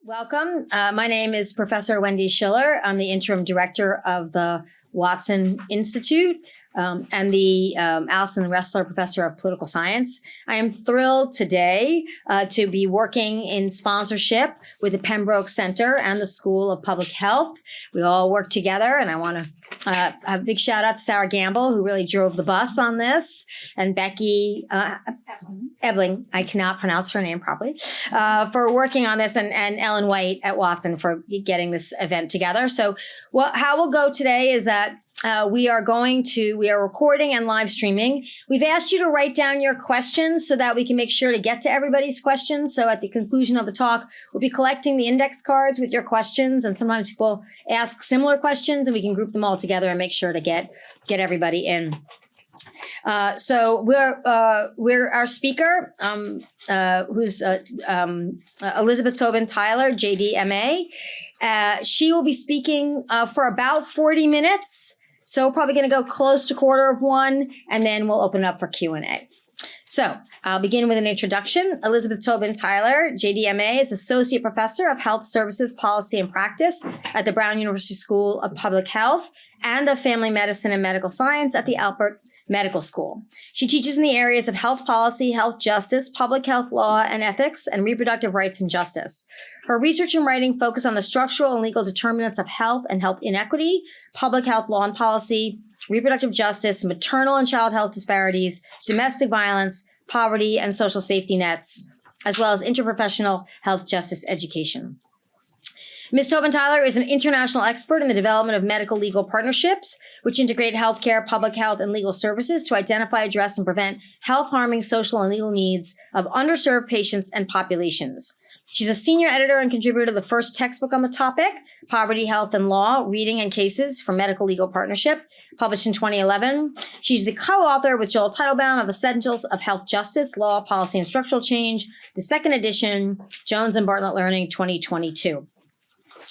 Welcome. My name is Professor Wendy Schiller. I'm the interim director of the Watson Institute and the Allison Ressler Professor of Political Science. I am thrilled today to be working in sponsorship with the Pembroke Center and the School of Public Health. We all work together, and I want to have a big shout out to Sarah Gamble, who really drove the bus on this, and Becky Ebling, I cannot pronounce her name properly, for working on this, and Ellen White at Watson for getting this event together. So how we'll go today is that we are recording and live streaming. We've asked you to write down your questions so that we can make sure to get to everybody's questions. So at the conclusion of the talk, we'll be collecting the index cards with your questions. And sometimes people ask similar questions, and we can group them all together and make sure to get everybody in. So we're our speaker, who's Elizabeth Tobin Tyler, JD MA. She will be speaking for about 40 minutes. So we're probably going to go close to 1:15, and then we'll open it up for Q&A. So I'll begin with an introduction. Elizabeth Tobin Tyler, JDMA, is Associate Professor of Health Services Policy and Practice at the Brown University School of Public Health and of Family Medicine and Medical Science at the Alpert Medical School. She teaches in the areas of health policy, health justice, public health law and ethics, and reproductive rights and justice. Her research and writing focus on the structural and legal determinants of health and health inequity, public health law and policy, reproductive justice, maternal and child health disparities, domestic violence, poverty, and social safety nets, as well as interprofessional health justice education. Ms. Tobin Tyler is an international expert in the development of medical legal partnerships, which integrate healthcare, public health, and legal services to identify, address, and prevent health-harming social and legal needs of underserved patients and populations. She's a senior editor and contributor to the first textbook on the topic, Poverty, Health, and Law, Reading and Cases for Medical Legal Partnership, published in 2011. She's the co-author with Joel Teitelbaum of Essentials of Health Justice, Law, Policy, and Structural Change, the second edition, Jones and Bartlett Learning, 2022.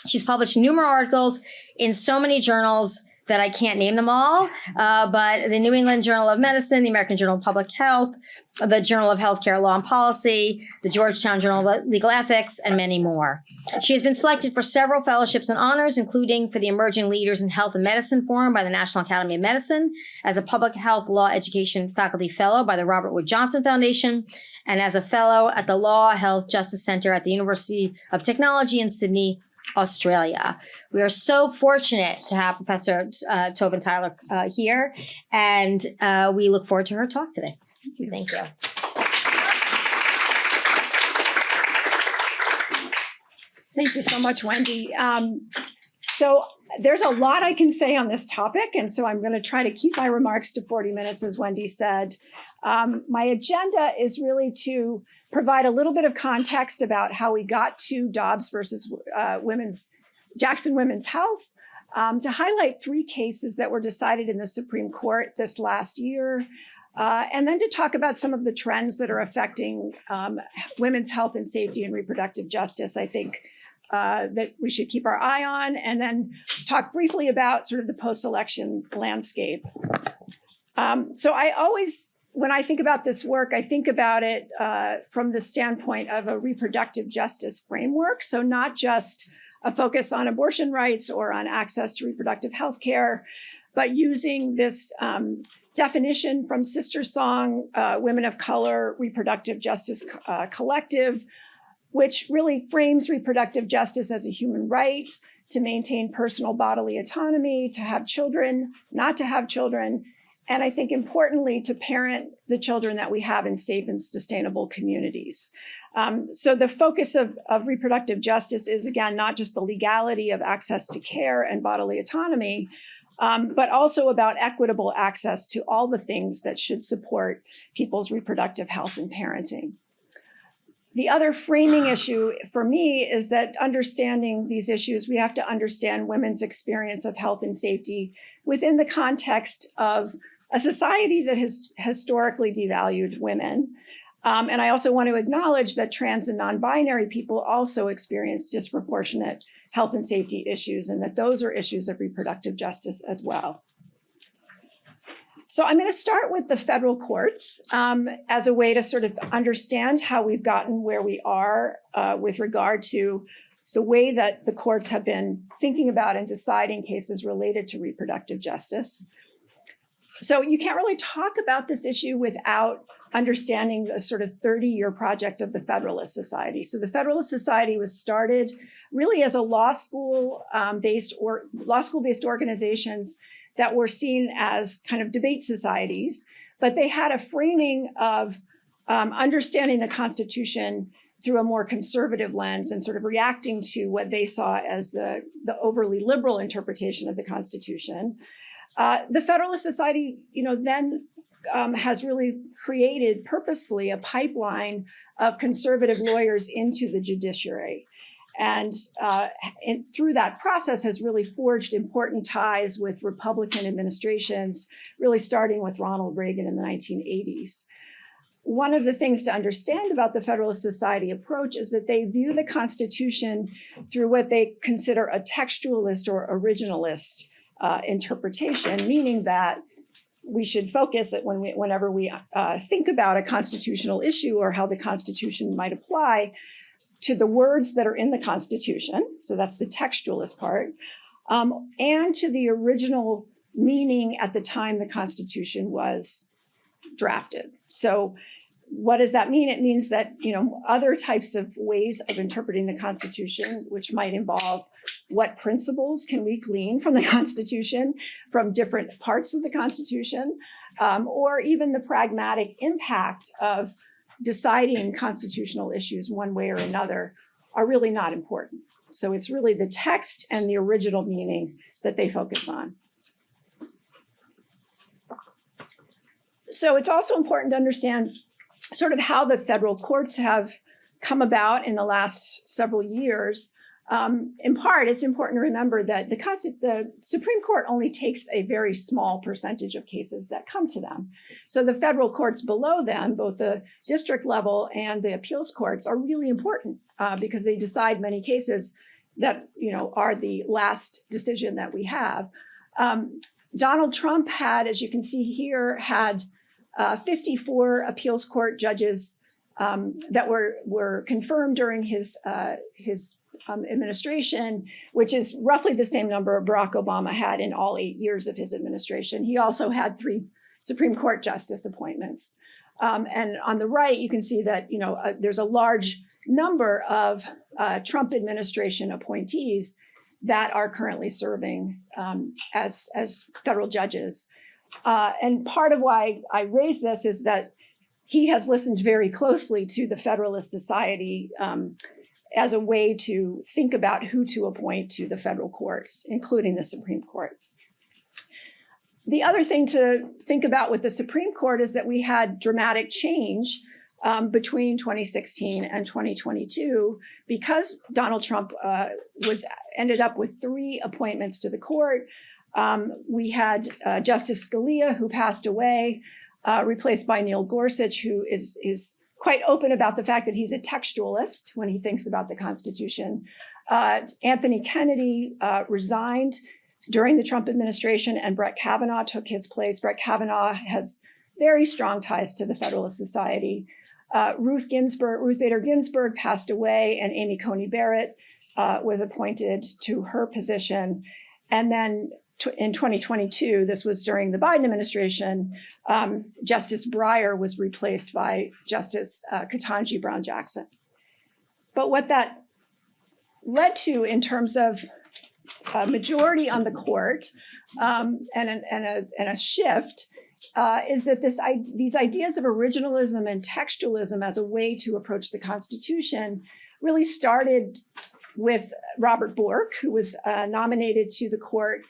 She's published numerous articles in so many journals that I can't name them all, but the New England Journal of Medicine, the American Journal of Public Health, the Journal of Healthcare Law and Policy, the Georgetown Journal of Legal Ethics, and many more. She has been selected for several fellowships and honors, including for the Emerging Leaders in Health and Medicine Forum by the National Academy of Medicine, as a Public Health Law Education Faculty Fellow by the Robert Wood Johnson Foundation, and as a Fellow at the Law Health Justice Center at the University of Technology in Sydney, Australia. We are so fortunate to have Professor Tobin Tyler here, and we look forward to her talk today. Thank you. Thank you so much, Wendy. So there's a lot I can say on this topic, and so I'm going to try to keep my remarks to 40 minutes, as Wendy said. My agenda is really to provide a little bit of context about how we got to Dobbs versus Jackson Women's Health, to highlight 3 cases that were decided in the Supreme Court this last year, and then to talk about some of the trends that are affecting women's health and safety and reproductive justice, I think, that we should keep our eye on, and then talk briefly about sort of the post-election landscape. So I always, when I think about this work, I think about it from the standpoint of a reproductive justice framework. So not just a focus on abortion rights or on access to reproductive health care, but using this definition from Sister Song, Women of Color Reproductive Justice Collective, which really frames reproductive justice as a human right to maintain personal bodily autonomy, to have children, not to have children, and I think importantly, to parent the children that we have in safe and sustainable communities. So the focus of reproductive justice is, again, not just the legality of access to care and bodily autonomy, but also about equitable access to all the things that should support people's reproductive health and parenting. The other framing issue for me is that understanding these issues, we have to understand women's experience of health and safety within the context of a society that has historically devalued women. And I also want to acknowledge that trans and non-binary people also experience disproportionate health and safety issues, and that those are issues of reproductive justice as well. So I'm going to start with the federal courts as a way to sort of understand how we've gotten where we are with regard to the way that the courts have been thinking about and deciding cases related to reproductive justice. So you can't really talk about this issue without understanding the sort of 30-year project of the Federalist Society. So the Federalist Society was started really as a law school-based organizations that were seen as kind of debate societies, but they had a framing of understanding the Constitution through a more conservative lens and sort of reacting to what they saw as the overly liberal interpretation of the Constitution. The Federalist Society, then has really created purposefully a pipeline of conservative lawyers into the judiciary. And through that process has really forged important ties with Republican administrations, really starting with Ronald Reagan in the 1980s. One of the things to understand about the Federalist Society approach is that they view the Constitution through what they consider a textualist or originalist interpretation, meaning that we should focus that whenever we think about a constitutional issue or how the Constitution might apply to the words that are in the Constitution, so that's the textualist part, and to the original meaning at the time the Constitution was drafted. So what does that mean? It means that, other types of ways of interpreting the Constitution, which might involve what principles can we glean from the Constitution, from different parts of the Constitution, or even the pragmatic impact of deciding constitutional issues one way or another, are really not important. So it's really the text and the original meaning that they focus on. So it's also important to understand sort of how the federal courts have come about in the last several years. In part, it's important to remember that the Supreme Court only takes a very small percentage of cases that come to them. So the federal courts below them, both the district level and the appeals courts, are really important because they decide many cases that are the last decision that we have. Donald Trump had, as you can see here, had 54 appeals court judges that were confirmed during his administration, which is roughly the same number Barack Obama had in all 8 years of his administration. He also had 3 Supreme Court justice appointments. And on the right, you can see that there's a large number of Trump administration appointees that are currently serving as federal judges. And part of why I raise this is that he has listened very closely to the Federalist Society as a way to think about who to appoint to the federal courts, including the Supreme Court. The other thing to think about with the Supreme Court is that we had dramatic change between 2016 and 2022 because Donald Trump ended up with 3 appointments to the court. We had Justice Scalia, who passed away, replaced by Neil Gorsuch, who is quite open about the fact that he's a textualist when he thinks about the Constitution. Anthony Kennedy resigned during the Trump administration, and Brett Kavanaugh took his place. Brett Kavanaugh has very strong ties to the Federalist Society. Ruth Bader Ginsburg passed away, and Amy Coney Barrett was appointed to her position. And then in 2022, this was during the Biden administration, Justice Breyer was replaced by Justice Ketanji Brown Jackson. But what that led to in terms of a majority on the court and a shift is that these ideas of originalism and textualism as a way to approach the Constitution really started with Robert Bork, who was nominated to the court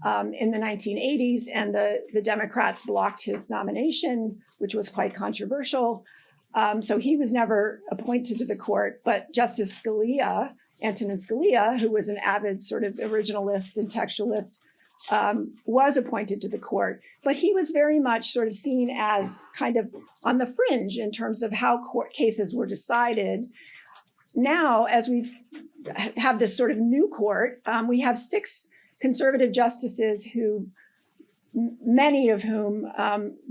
in the 1980s, and the Democrats blocked his nomination, which was quite controversial. So he was never appointed to the court, but Justice Scalia, Antonin Scalia, who was an avid sort of originalist and textualist, was appointed to the court. But he was very much sort of seen as kind of on the fringe in terms of how court cases were decided. Now, as we have this sort of new court, we have 6 conservative justices who, many of whom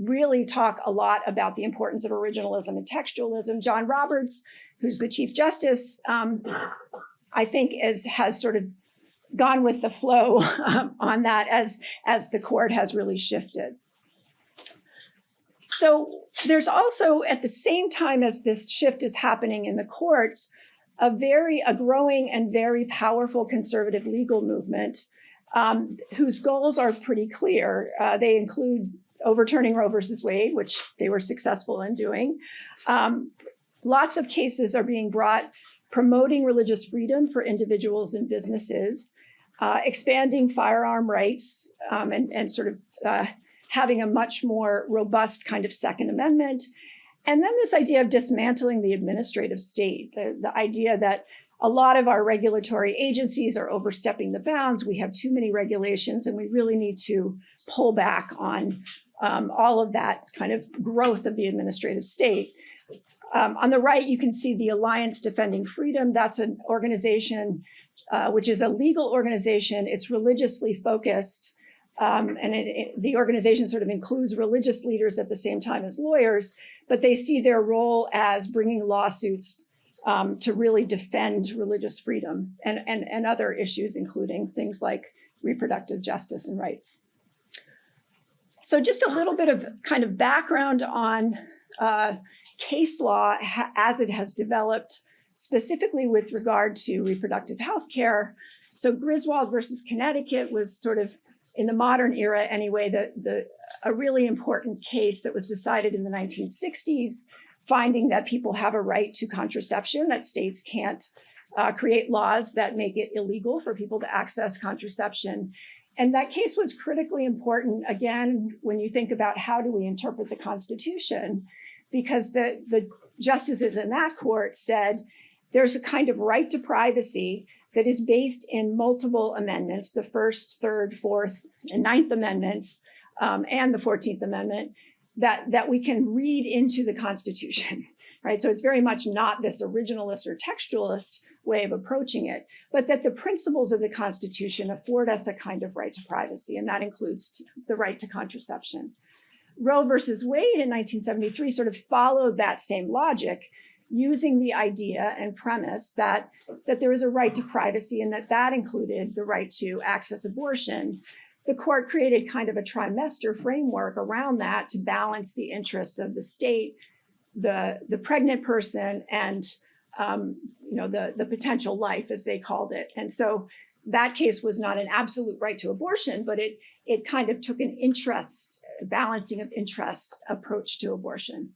really talk a lot about the importance of originalism and textualism. John Roberts, who's the Chief Justice, I think has sort of gone with the flow on that as the court has really shifted. So there's also, at the same time as this shift is happening in the courts, a growing and very powerful conservative legal movement whose goals are pretty clear. They include overturning Roe versus Wade, which they were successful in doing. Lots of cases are being brought promoting religious freedom for individuals and businesses, expanding firearm rights, and sort of having a much more robust kind of Second Amendment. And then this idea of dismantling the administrative state, the idea that a lot of our regulatory agencies are overstepping the bounds. We have too many regulations, and we really need to pull back on all of that kind of growth of the administrative state. On the right, you can see the Alliance Defending Freedom. That's an organization which is a legal organization. It's religiously focused. The organization sort of includes religious leaders at the same time as lawyers, but they see their role as bringing lawsuits to really defend religious freedom and other issues, including things like reproductive justice and rights. So just a little bit of kind of background on case law as it has developed, specifically with regard to reproductive health care. So Griswold versus Connecticut was sort of, in the modern era anyway, a really important case that was decided in the 1960s, finding that people have a right to contraception, that states can't create laws that make it illegal for people to access contraception. And that case was critically important, again, when you think about how do we interpret the Constitution, because the justices in that court said there's a kind of right to privacy that is based in multiple amendments, the First, Third, Fourth, and Ninth Amendments, and the 14th Amendment, that we can read into the Constitution, right? So it's very much not this originalist or textualist way of approaching it, but that the principles of the Constitution afford us a kind of right to privacy, and that includes the right to contraception. Roe versus Wade in 1973 sort of followed that same logic, using the idea and premise that there is a right to privacy and that included the right to access abortion. The court created kind of a trimester framework around that to balance the interests of the state, the pregnant person, and the potential life, as they called it. And so that case was not an absolute right to abortion, but it kind of took an balancing of interests approach to abortion.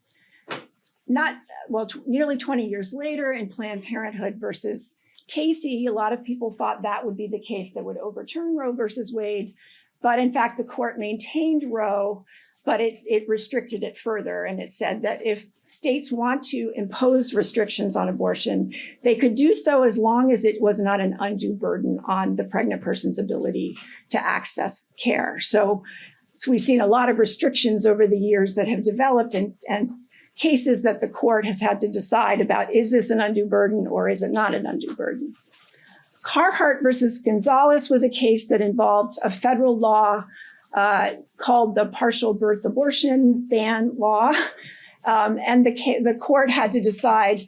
Nearly 20 years later, in Planned Parenthood versus Casey, a lot of people thought that would be the case that would overturn Roe versus Wade. But in fact, the court maintained Roe, but it restricted it further. And it said that if states want to impose restrictions on abortion, they could do so as long as it was not an undue burden on the pregnant person's ability to access care. So we've seen a lot of restrictions over the years that have developed and cases that the court has had to decide about, is this an undue burden or is it not an undue burden? Carhart versus Gonzalez was a case that involved a federal law called the Partial Birth Abortion Ban Law. And the court had to decide,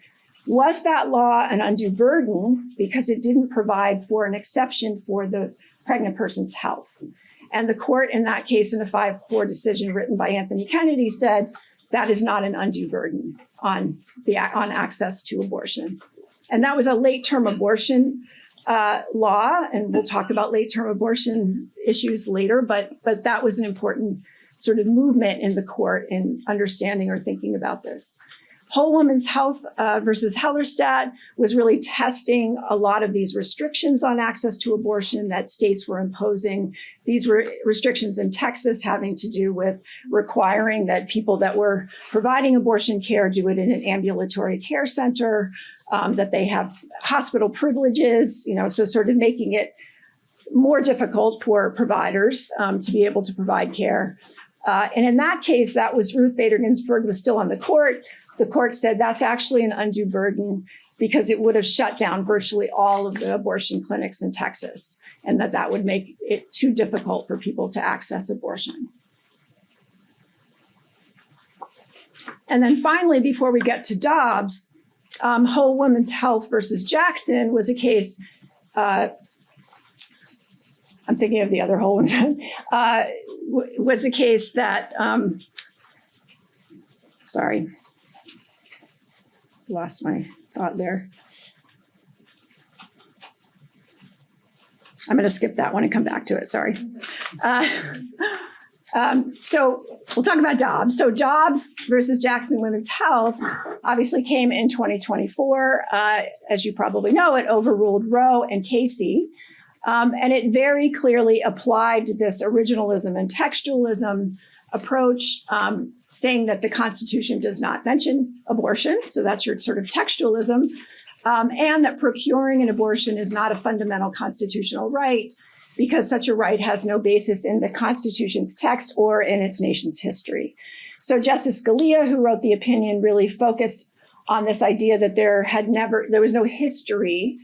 was that law an undue burden because it didn't provide for an exception for the pregnant person's health? And the court in that case, in a 5-4 decision written by Anthony Kennedy, said that is not an undue burden on access to abortion. And that was a late-term abortion law, and we'll talk about late-term abortion issues later, but that was an important sort of movement in the court in understanding or thinking about this. Whole Woman's Health versus Hellerstedt was really testing a lot of these restrictions on access to abortion that states were imposing. These were restrictions in Texas having to do with requiring that people that were providing abortion care do it in an ambulatory care center, that they have hospital privileges, so sort of making it more difficult for providers to be able to provide care. And in that case, that was Ruth Bader Ginsburg was still on the court. The court said that's actually an undue burden because it would have shut down virtually all of the abortion clinics in Texas, and that would make it too difficult for people to access abortion. And then finally, before we get to Dobbs, Whole Woman's Health versus Jackson was a case, I'm thinking of the other Whole Woman's was a case that, sorry, lost my thought there. I'm going to skip that one and come back to it, sorry. So we'll talk about Dobbs. So Dobbs versus Jackson Women's Health obviously came in 2024. As you probably know, it overruled Roe and Casey. And it very clearly applied this originalism and textualism approach, saying that the Constitution does not mention abortion. So that's your sort of textualism. And that procuring an abortion is not a fundamental constitutional right, because such a right has no basis in the Constitution's text or in its nation's history. So Justice Scalia, who wrote the opinion, really focused on this idea that there was no history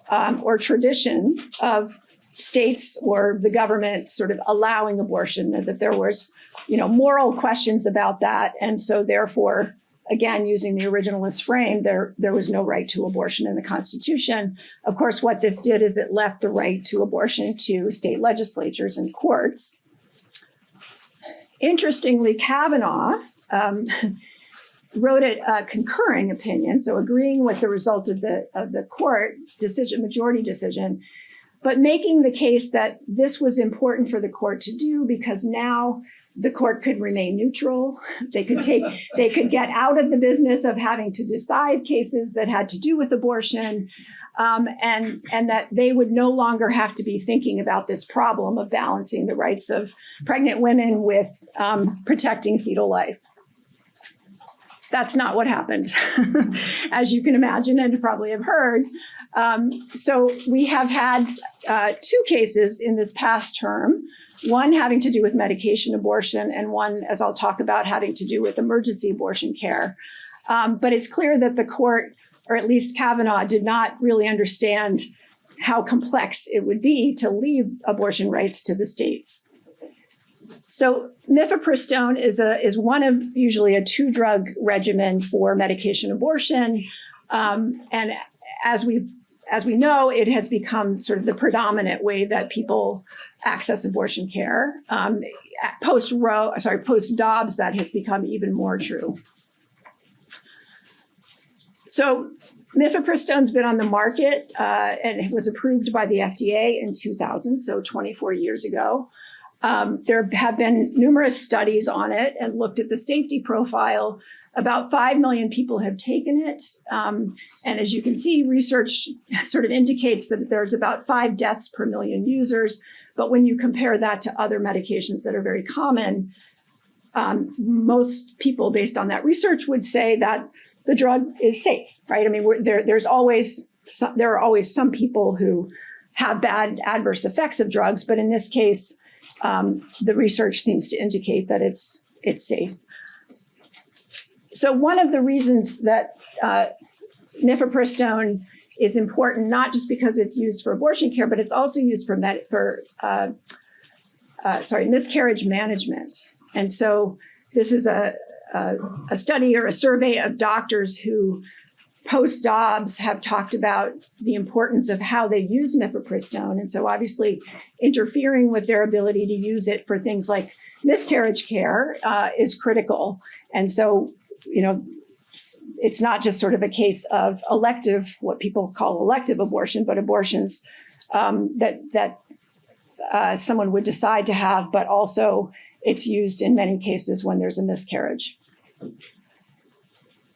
or tradition of states or the government sort of allowing abortion, and that there was, moral questions about that. And so therefore, again, using the originalist frame, there was no right to abortion in the Constitution. Of course, what this did is it left the right to abortion to state legislatures and courts. Interestingly, Kavanaugh wrote a concurring opinion, so agreeing with the result of the court decision, majority decision, but making the case that this was important for the court to do because now the court could remain neutral. They could get out of the business of having to decide cases that had to do with abortion, and that they would no longer have to be thinking about this problem of balancing the rights of pregnant women with protecting fetal life. That's not what happened, as you can imagine and probably have heard. So we have had two cases in this past term, one having to do with medication abortion and one, as I'll talk about, having to do with emergency abortion care. But it's clear that the court, or at least Kavanaugh, did not really understand how complex it would be to leave abortion rights to the states. So mifepristone is one of usually a 2-drug regimen for medication abortion. And as we know, it has become sort of the predominant way that people access abortion care. Post Dobbs, that has become even more true. So mifepristone's been on the market and it was approved by the FDA in 2000, so 24 years ago. There have been numerous studies on it and looked at the safety profile. About 5 million people have taken it. And as you can see, research sort of indicates that there's about 5 deaths per million users. But when you compare that to other medications that are very common, most people, based on that research, would say that the drug is safe, right? I mean, there are always some people who have bad adverse effects of drugs, but in this case, the research seems to indicate that it's safe. So one of the reasons that mifepristone is important, not just because it's used for abortion care, but it's also used for miscarriage management. And so this is a study or a survey of doctors who post Dobbs have talked about the importance of how they use mifepristone. And so obviously interfering with their ability to use it for things like miscarriage care is critical. And so, it's not just sort of a case of elective, what people call elective abortion, but abortions that someone would decide to have, but also it's used in many cases when there's a miscarriage.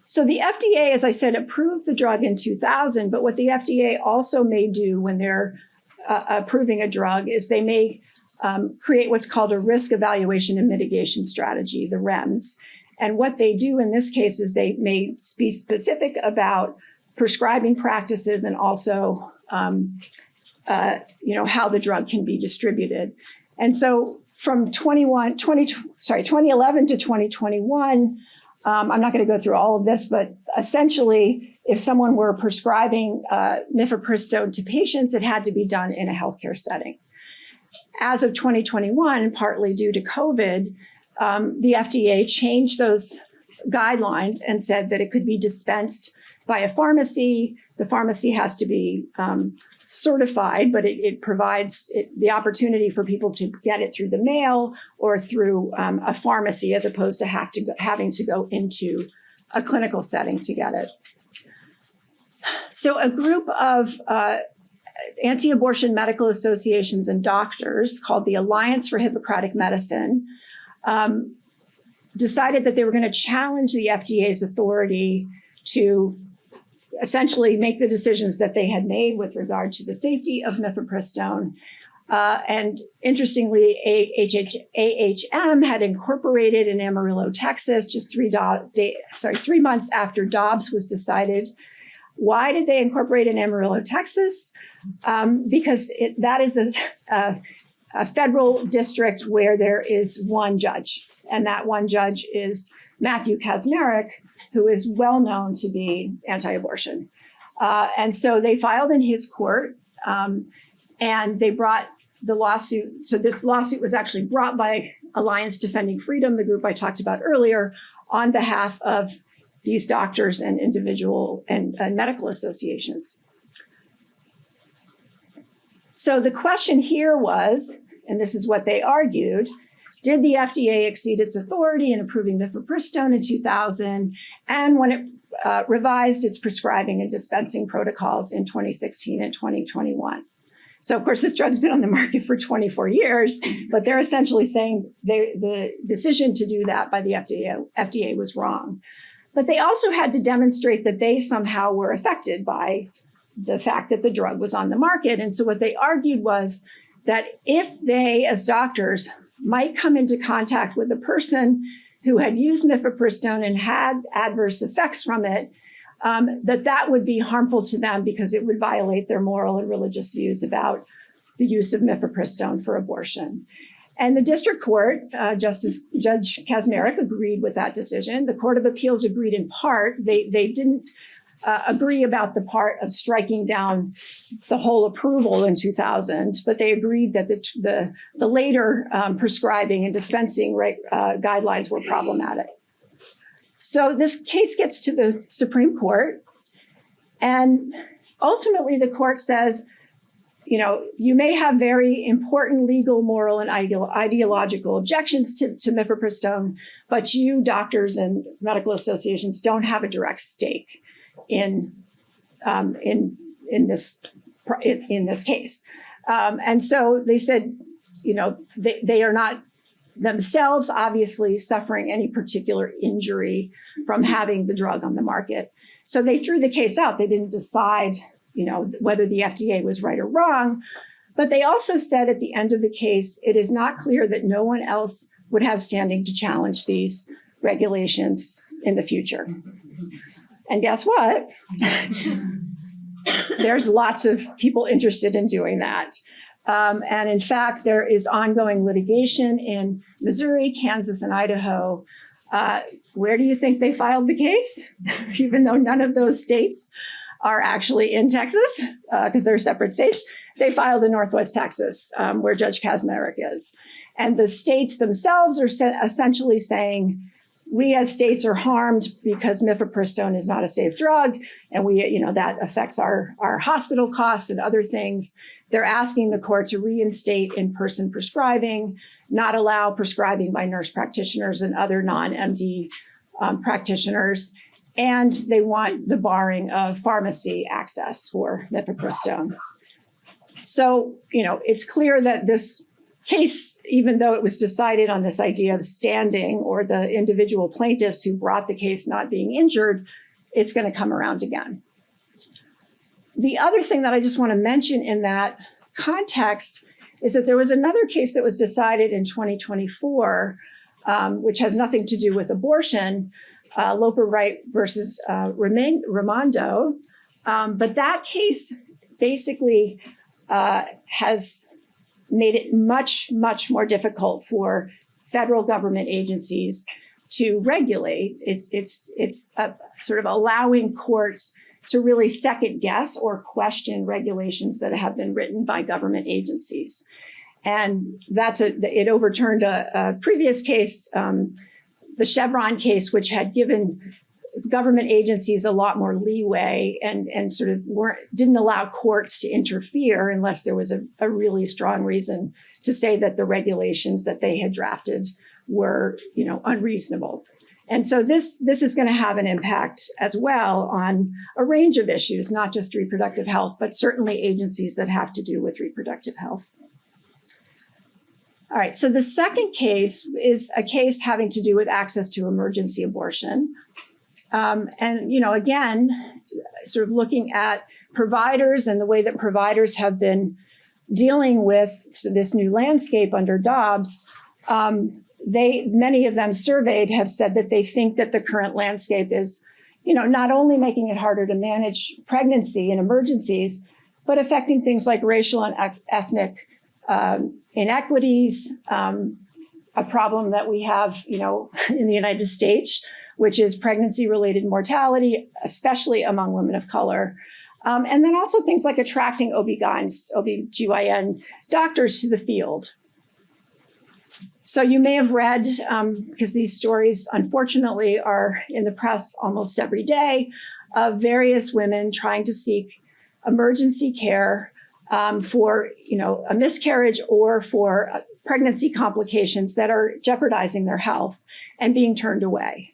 So the FDA, as I said, approved the drug in 2000, but what the FDA also may do when they're approving a drug is they may create what's called a risk evaluation and mitigation strategy, the REMS. And what they do in this case is they may be specific about prescribing practices and also, how the drug can be distributed. And so from 2011 to 2021, I'm not going to go through all of this, but essentially, if someone were prescribing mifepristone to patients, it had to be done in a healthcare setting. As of 2021, partly due to COVID, the FDA changed those guidelines and said that it could be dispensed by a pharmacy. The pharmacy has to be certified, but it provides the opportunity for people to get it through the mail or through a pharmacy, as opposed to having to go into a clinical setting to get it. So a group of anti-abortion medical associations and doctors called the Alliance for Hippocratic Medicine decided that they were going to challenge the FDA's authority to essentially make the decisions that they had made with regard to the safety of mifepristone. And interestingly, AHM had incorporated in Amarillo, Texas, just 3 months after Dobbs was decided. Why did they incorporate in Amarillo, Texas? Because that is a federal district where there is one judge, and that one judge is Matthew Kacsmaryk, who is well known to be anti-abortion. And so they filed in his court, and they brought the lawsuit. So this lawsuit was actually brought by Alliance Defending Freedom, the group I talked about earlier, on behalf of these doctors and individual and medical associations. So the question here was, and this is what they argued, did the FDA exceed its authority in approving mifepristone in 2000 and when it revised its prescribing and dispensing protocols in 2016 and 2021? So, of course, this drug's been on the market for 24 years, but they're essentially saying the decision to do that by the FDA was wrong. But they also had to demonstrate that they somehow were affected by the fact that the drug was on the market. And so what they argued was that if they, as doctors, might come into contact with a person who had used mifepristone and had adverse effects from it, that would be harmful to them because it would violate their moral and religious views about the use of mifepristone for abortion. And the district court, Judge Kacsmaryk, agreed with that decision. The Court of Appeals agreed in part. They didn't agree about the part of striking down the whole approval in 2000, but they agreed that the later prescribing and dispensing guidelines were problematic. So this case gets to the Supreme Court, and ultimately the court says, you know, you may have very important legal, moral, and ideological objections to mifepristone, but you, doctors and medical associations, don't have a direct stake in this case. And so they said, you know, they are not themselves obviously suffering any particular injury from having the drug on the market. So they threw the case out. They didn't decide, you know, whether the FDA was right or wrong. But they also said at the end of the case, it is not clear that no one else would have standing to challenge these regulations in the future. And guess what? There's lots of people interested in doing that. And in fact, there is ongoing litigation in Missouri, Kansas, and Idaho. Where do you think they filed the case? Even though none of those states are actually in Texas, because they're separate states, they filed in Northwest Texas, where Judge Kacsmaryk is. And the states themselves are essentially saying, we as states are harmed because mifepristone is not a safe drug, and that affects our hospital costs and other things. They're asking the court to reinstate in-person prescribing, not allow prescribing by nurse practitioners and other non-MD practitioners, and they want the barring of pharmacy access for mifepristone. So, you know, it's clear that this case, even though it was decided on this idea of standing or the individual plaintiffs who brought the case not being injured, it's going to come around again. The other thing that I just want to mention in that context is that there was another case that was decided in 2024, which has nothing to do with abortion, Loper Wright versus Raimondo. But that case basically has made it much, much more difficult for federal government agencies to regulate. It's sort of allowing courts to really second guess or question regulations that have been written by government agencies. And it overturned a previous case, the Chevron case, which had given government agencies a lot more leeway and sort of didn't allow courts to interfere unless there was a really strong reason to say that the regulations that they had drafted were, unreasonable. And so this is going to have an impact as well on a range of issues, not just reproductive health, but certainly agencies that have to do with reproductive health. All right, so the second case is a case having to do with access to emergency abortion. And, again, sort of looking at providers and the way that providers have been dealing with this new landscape under Dobbs, many of them surveyed have said that they think that the current landscape is, not only making it harder to manage pregnancy and emergencies, but affecting things like racial and ethnic inequities, a problem that we have, in the United States, which is pregnancy-related mortality, especially among women of color. And then also things like attracting OB/GYN doctors to the field. So you may have read, because these stories, unfortunately, are in the press almost every day, of various women trying to seek emergency care for, a miscarriage or for pregnancy complications that are jeopardizing their health and being turned away.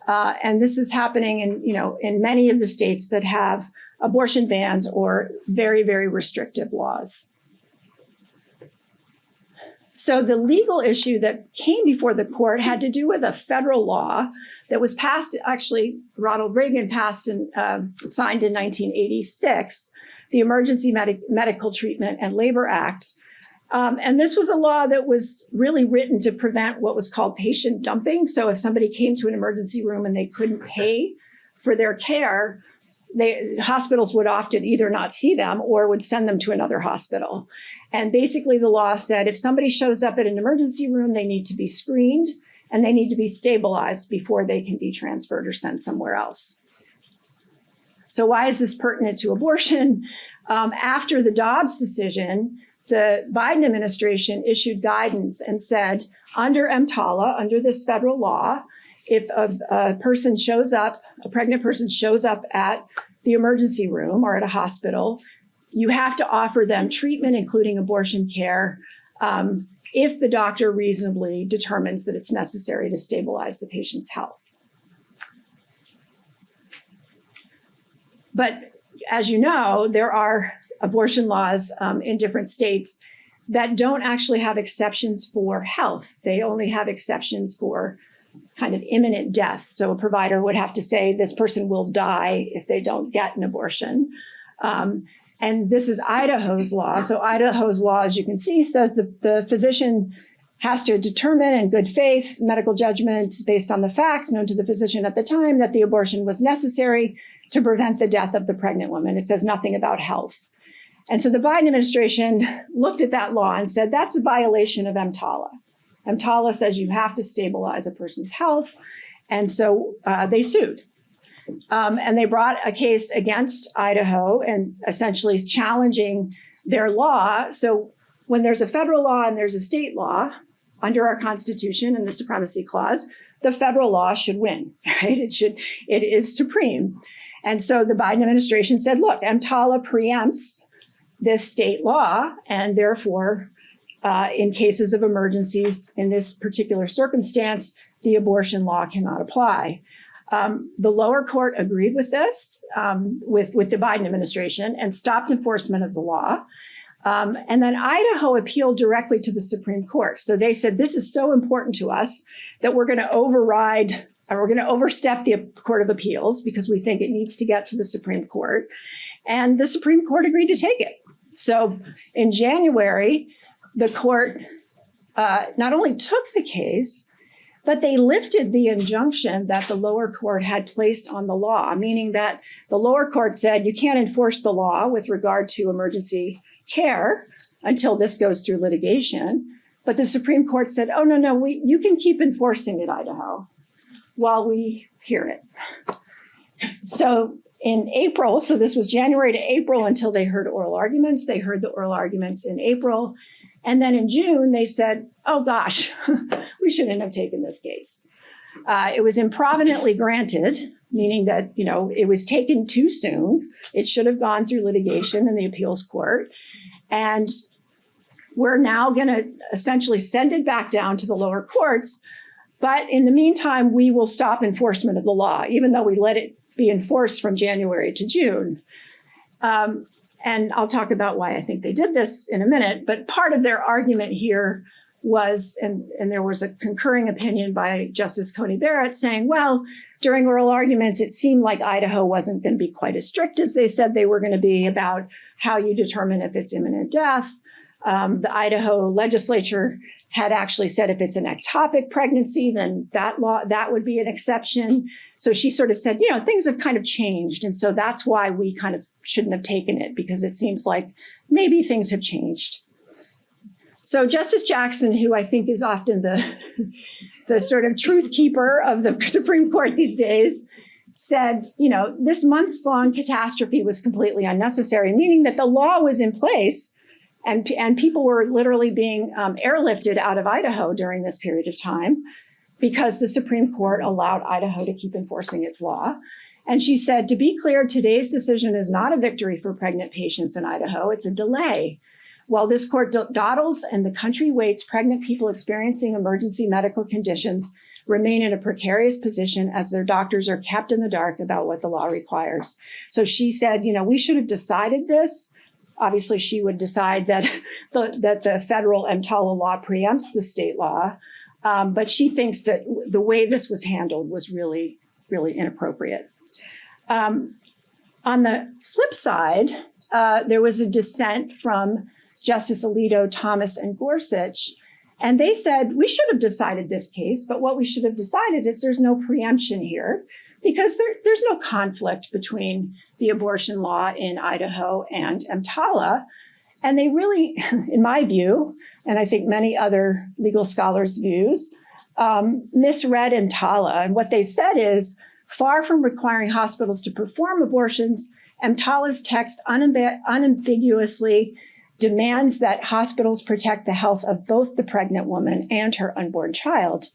And this is happening in many of the states that have abortion bans or very, very restrictive laws. So the legal issue that came before the court had to do with a federal law that was passed, actually, Ronald Reagan passed and signed in 1986, the Emergency Medical Treatment and Labor Act. And this was a law that was really written to prevent what was called patient dumping. So if somebody came to an emergency room and they couldn't pay for their care, hospitals would often either not see them or would send them to another hospital. And basically the law said if somebody shows up at an emergency room, they need to be screened and they need to be stabilized before they can be transferred or sent somewhere else. So why is this pertinent to abortion? After the Dobbs decision, the Biden administration issued guidance and said, under EMTALA, under this federal law, if a person shows up, a pregnant person shows up at the emergency room or at a hospital, you have to offer them treatment, including abortion care, if the doctor reasonably determines that it's necessary to stabilize the patient's health. But as you know, there are abortion laws in different states that don't actually have exceptions for health. They only have exceptions for kind of imminent death. So a provider would have to say this person will die if they don't get an abortion. And this is Idaho's law. So Idaho's law, as you can see, says that the physician has to determine in good faith medical judgment based on the facts known to the physician at the time that the abortion was necessary to prevent the death of the pregnant woman. It says nothing about health. And so the Biden administration looked at that law and said, that's a violation of EMTALA. EMTALA says you have to stabilize a person's health. And so they sued. And they brought a case against Idaho and essentially challenging their law. So when there's a federal law and there's a state law under our Constitution and the Supremacy Clause, the federal law should win, right? It is supreme. And so the Biden administration said, look, EMTALA preempts this state law, and therefore, in cases of emergencies in this particular circumstance, the abortion law cannot apply. The lower court agreed with this, with the Biden administration, and stopped enforcement of the law. And then Idaho appealed directly to the Supreme Court. So they said, this is so important to us that we're going to override, or we're going to overstep the Court of Appeals because we think it needs to get to the Supreme Court. And the Supreme Court agreed to take it. So in January, the court not only took the case, but they lifted the injunction that the lower court had placed on the law, meaning that the lower court said you can't enforce the law with regard to emergency care until this goes through litigation. But the Supreme Court said, oh, no, you can keep enforcing it, Idaho, while we hear it. So in April, so this was January to April until they heard oral arguments. They heard the oral arguments in April. And then in June, they said, oh, gosh, we shouldn't have taken this case. It was improvidently granted, meaning that, it was taken too soon. It should have gone through litigation in the appeals court. And we're now going to essentially send it back down to the lower courts. But in the meantime, we will stop enforcement of the law, even though we let it be enforced from January to June. And I'll talk about why I think they did this in a minute. But part of their argument here was, and there was a concurring opinion by Justice Coney Barrett saying, well, during oral arguments, it seemed like Idaho wasn't going to be quite as strict as they said they were going to be about how you determine if it's imminent death. The Idaho legislature had actually said if it's an ectopic pregnancy, then that would be an exception. So she sort of said, things have kind of changed. And so that's why we kind of shouldn't have taken it, because it seems like maybe things have changed. So Justice Jackson, who I think is often the sort of truth keeper of the Supreme Court these days, said, this months-long catastrophe was completely unnecessary, meaning that the law was in place and people were literally being airlifted out of Idaho during this period of time because the Supreme Court allowed Idaho to keep enforcing its law. And she said, to be clear, today's decision is not a victory for pregnant patients in Idaho. It's a delay. While this court dawdles and the country waits, pregnant people experiencing emergency medical conditions remain in a precarious position as their doctors are kept in the dark about what the law requires. So she said, we should have decided this. Obviously, she would decide that the federal EMTALA law preempts the state law. But she thinks that the way this was handled was really, really inappropriate. On the flip side, there was a dissent from Justice Alito, Thomas, and Gorsuch. And they said, we should have decided this case, but what we should have decided is there's no preemption here because there's no conflict between the abortion law in Idaho and EMTALA. And they really, in my view, and I think many other legal scholars' views, misread EMTALA. And what they said is, far from requiring hospitals to perform abortions, EMTALA's text unambiguously demands that hospitals protect the health of both the pregnant woman and her unborn child.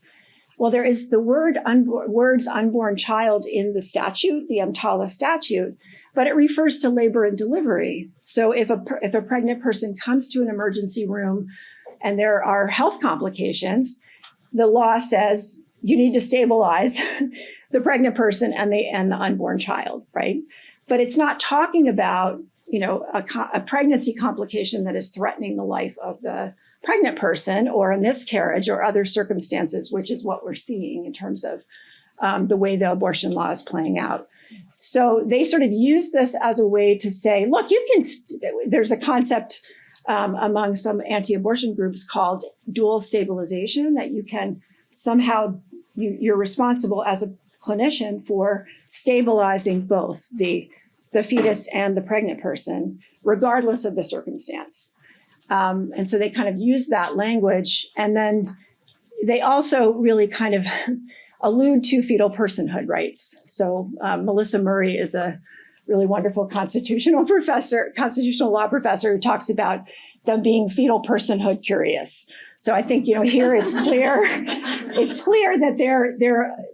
Well, there is the words unborn child in the statute, the EMTALA statute, but it refers to labor and delivery. So if a pregnant person comes to an emergency room and there are health complications, the law says you need to stabilize the pregnant person and the unborn child, right? But it's not talking about a pregnancy complication that is threatening the life of the pregnant person or a miscarriage or other circumstances, which is what we're seeing in terms of the way the abortion law is playing out. So they sort of use this as a way to say, look, there's a concept among some anti-abortion groups called dual stabilization, that you can somehow, you're responsible as a clinician for stabilizing both the fetus and the pregnant person, regardless of the circumstance. And so they kind of use that language. And then they also really kind of allude to fetal personhood rights. So Melissa Murray is a really wonderful constitutional law professor who talks about them being fetal personhood curious. So I think, here it's clear, that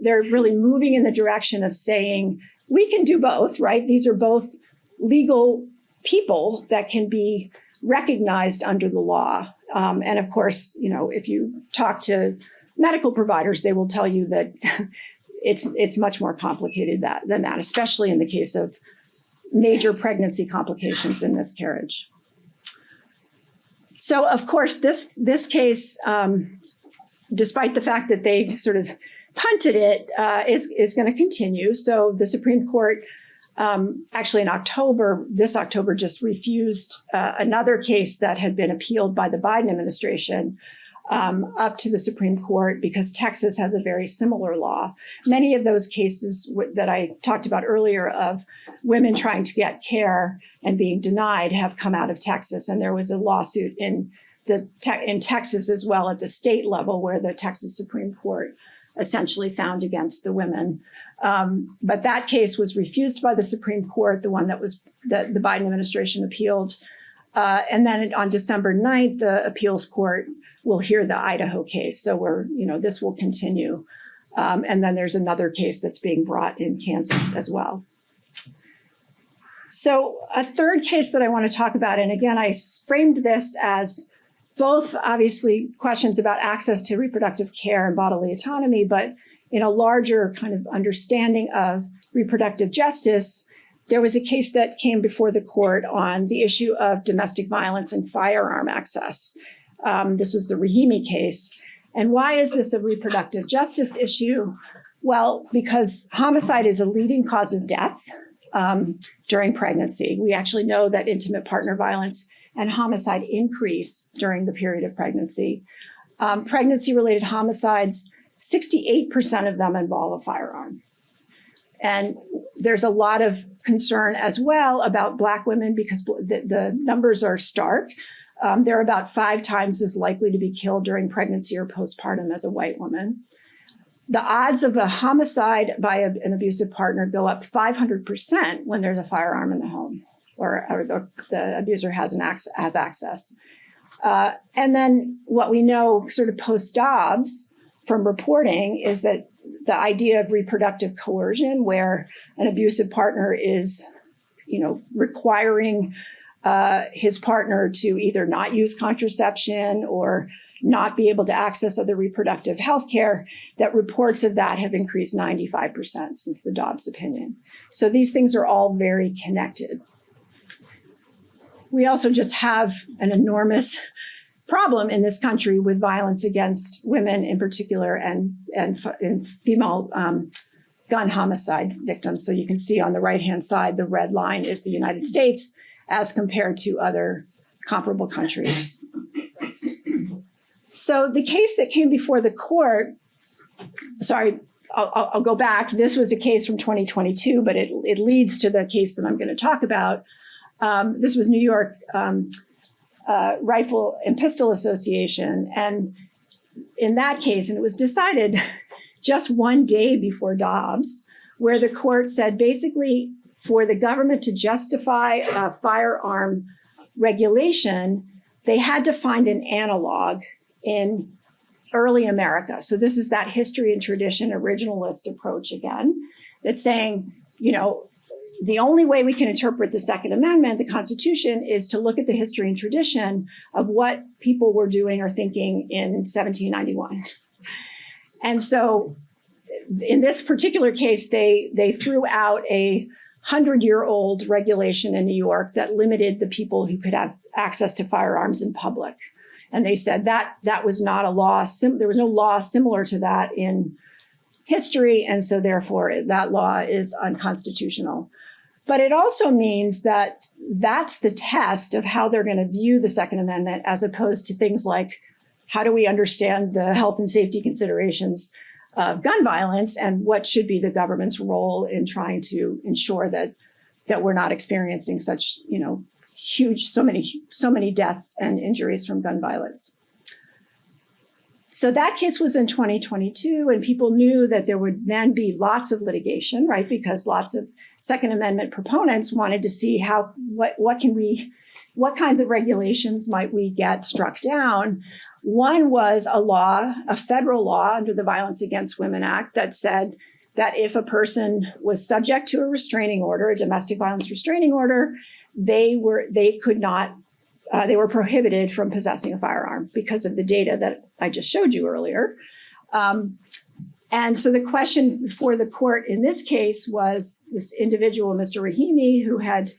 they're really moving in the direction of saying, we can do both, right? These are both legal people that can be recognized under the law. And of course, if you talk to medical providers, they will tell you that it's much more complicated than that, especially in the case of major pregnancy complications and miscarriage. So of course, this case, despite the fact that they sort of punted it, is going to continue. So the Supreme Court, actually in this October, just refused another case that had been appealed by the Biden administration up to the Supreme Court because Texas has a very similar law. Many of those cases that I talked about earlier of women trying to get care and being denied have come out of Texas. And there was a lawsuit in Texas as well at the state level where the Texas Supreme Court essentially found against the women. But that case was refused by the Supreme Court, the one that the Biden administration appealed. And then on December 9th, the appeals court will hear the Idaho case. So this will continue. And then there's another case that's being brought in Kansas as well. So a third case that I want to talk about, and again, I framed this as both obviously questions about access to reproductive care and bodily autonomy, but in a larger kind of understanding of reproductive justice, there was a case that came before the court on the issue of domestic violence and firearm access. This was the Rahimi case. And why is this a reproductive justice issue? Well, because homicide is a leading cause of death during pregnancy. We actually know that intimate partner violence and homicide increase during the period of pregnancy. Pregnancy-related homicides, 68% of them involve a firearm. And there's a lot of concern as well about Black women because the numbers are stark. They're about 5 times as likely to be killed during pregnancy or postpartum as a white woman. The odds of a homicide by an abusive partner go up 500% when there's a firearm in the home or the abuser has access. And then what we know sort of post-Dobbs from reporting is that the idea of reproductive coercion, where an abusive partner is, requiring his partner to either not use contraception or not be able to access other reproductive health care, that reports of that have increased 95% since the Dobbs opinion. So these things are all very connected. We also just have an enormous problem in this country with violence against women in particular and female gun homicide victims. So you can see on the right-hand side, the red line is the United States as compared to other comparable countries. So the case that came before the court, I'll go back. This was a case from 2022, but it leads to the case that I'm going to talk about. This was New York Rifle and Pistol Association. And in that case, and it was decided just one day before Dobbs, where the court said basically for the government to justify a firearm regulation, they had to find an analog in early America. So this is that history and tradition originalist approach again, that's saying, the only way we can interpret the Second Amendment, the Constitution, is to look at the history and tradition of what people were doing or thinking in 1791. And so in this particular case, they threw out a 100-year-old regulation in New York that limited the people who could have access to firearms in public. And they said that was not a law. There was no law similar to that in history. And so therefore, that law is unconstitutional. But it also means that that's the test of how they're going to view the Second Amendment, as opposed to things like, how do we understand the health and safety considerations of gun violence and what should be the government's role in trying to ensure that we're not experiencing such, huge, so many deaths and injuries from gun violence. So that case was in 2022, and people knew that there would then be lots of litigation, right? Because lots of Second Amendment proponents wanted to see what kinds of regulations might we get struck down. One was a federal law under the Violence Against Women Act that said that if a person was subject to a restraining order, a domestic violence restraining order, they were prohibited from possessing a firearm because of the data that I just showed you earlier. And so the question before the court in this case was this individual, Mr. Rahimi, who had,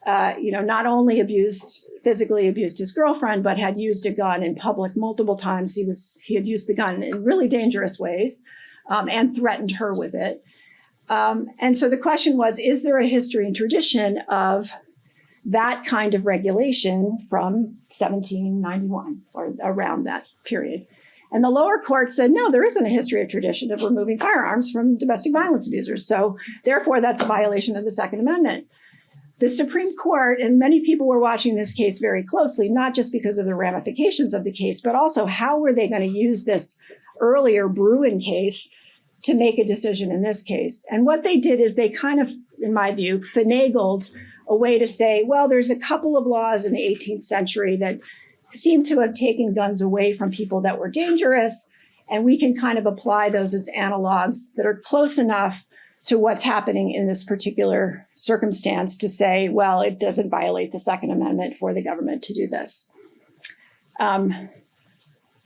not only physically abused his girlfriend, but had used a gun in public multiple times. He had used the gun in really dangerous ways and threatened her with it. And so the question was, is there a history and tradition of that kind of regulation from 1791 or around that period? And the lower court said, no, there isn't a history or tradition of removing firearms from domestic violence abusers. So therefore, that's a violation of the Second Amendment. The Supreme Court, and many people were watching this case very closely, not just because of the ramifications of the case, but also how were they going to use this earlier Bruin case to make a decision in this case. And what they did is they kind of, in my view, finagled a way to say, well, there's a couple of laws in the 18th century that seem to have taken guns away from people that were dangerous. And we can kind of apply those as analogs that are close enough to what's happening in this particular circumstance to say, well, it doesn't violate the Second Amendment for the government to do this.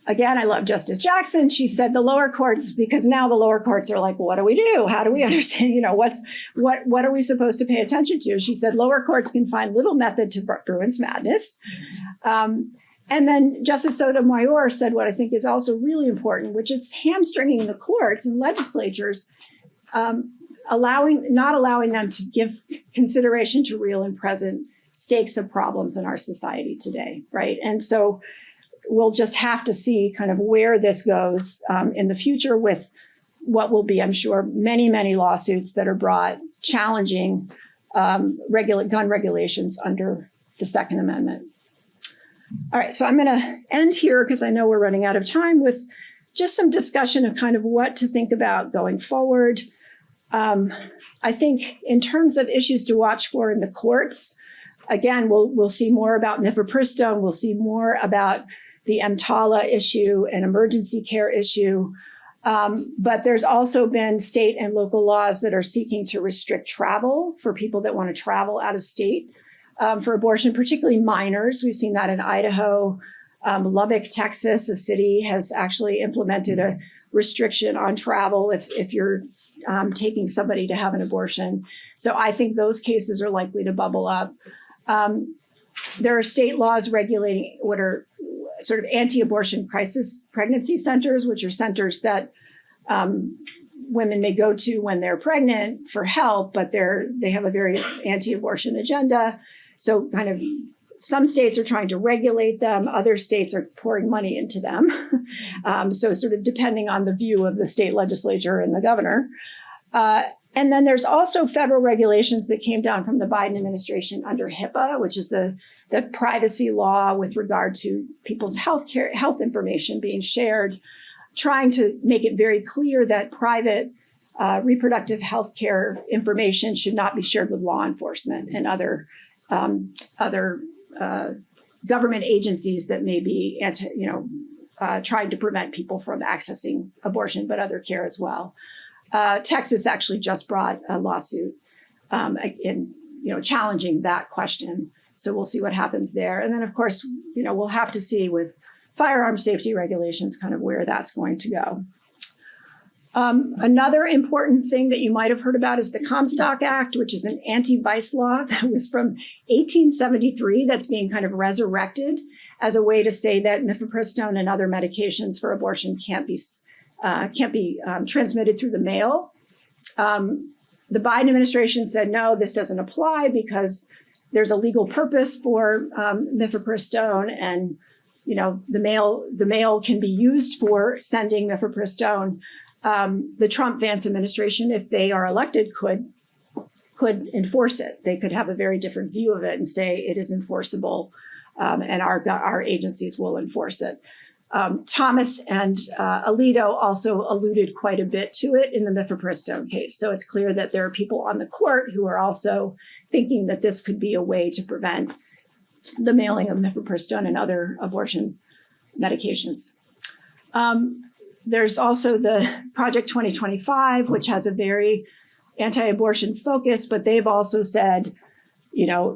Again, I love Justice Jackson. She said the lower courts, because now the lower courts are like, what do we do? How do we understand, what are we supposed to pay attention to? She said lower courts can find little method to Bruin's madness. And then Justice Sotomayor said what I think is also really important, which is hamstringing the courts and legislatures, not allowing them to give consideration to real and present stakes of problems in our society today, right? And so we'll just have to see kind of where this goes in the future with what will be, I'm sure, many, many lawsuits that are brought challenging gun regulations under the Second Amendment. All right, so I'm going to end here because I know we're running out of time with just some discussion of kind of what to think about going forward. I think in terms of issues to watch for in the courts, again, we'll see more about mifepristone. We'll see more about the EMTALA issue and emergency care issue. But there's also been state and local laws that are seeking to restrict travel for people that want to travel out of state for abortion, particularly minors. We've seen that in Idaho. Lubbock, Texas, a city has actually implemented a restriction on travel if you're taking somebody to have an abortion. So I think those cases are likely to bubble up. There are state laws regulating what are sort of anti-abortion crisis pregnancy centers, which are centers that women may go to when they're pregnant for help, but they have a very anti-abortion agenda. So kind of some states are trying to regulate them. Other states are pouring money into them. So sort of depending on the view of the state legislature and the governor. And then there's also federal regulations that came down from the Biden administration under HIPAA, which is the privacy law with regard to people's health information being shared, trying to make it very clear that private reproductive health care information should not be shared with law enforcement and other government agencies that may be trying to prevent people from accessing abortion, but other care as well. Texas actually just brought a lawsuit challenging that question. So we'll see what happens there. And then, of course, we'll have to see with firearm safety regulations kind of where that's going to go. Another important thing that you might have heard about is the Comstock Act, which is an anti-vice law that was from 1873 that's being kind of resurrected as a way to say that mifepristone and other medications for abortion can't be transmitted through the mail. The Biden administration said, no, this doesn't apply because there's a legal purpose for mifepristone, and the mail can be used for sending mifepristone. The Trump-Vance administration, if they are elected, could enforce it. They could have a very different view of it and say it is enforceable, and our agencies will enforce it. Thomas and Alito also alluded quite a bit to it in the mifepristone case. So it's clear that there are people on the court who are also thinking that this could be a way to prevent the mailing of mifepristone and other abortion medications. There's also the Project 2025, which has a very anti-abortion focus, but they've also said,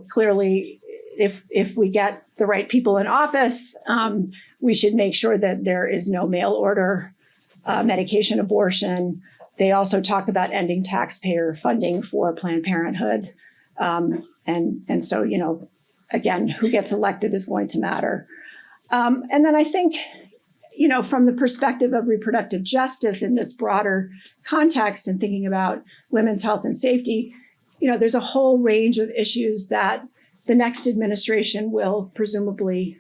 clearly, if we get the right people in office, we should make sure that there is no mail order medication abortion. They also talk about ending taxpayer funding for Planned Parenthood. And so, again, who gets elected is going to matter. And then I think, from the perspective of reproductive justice in this broader context and thinking about women's health and safety, there's a whole range of issues that the next administration will presumably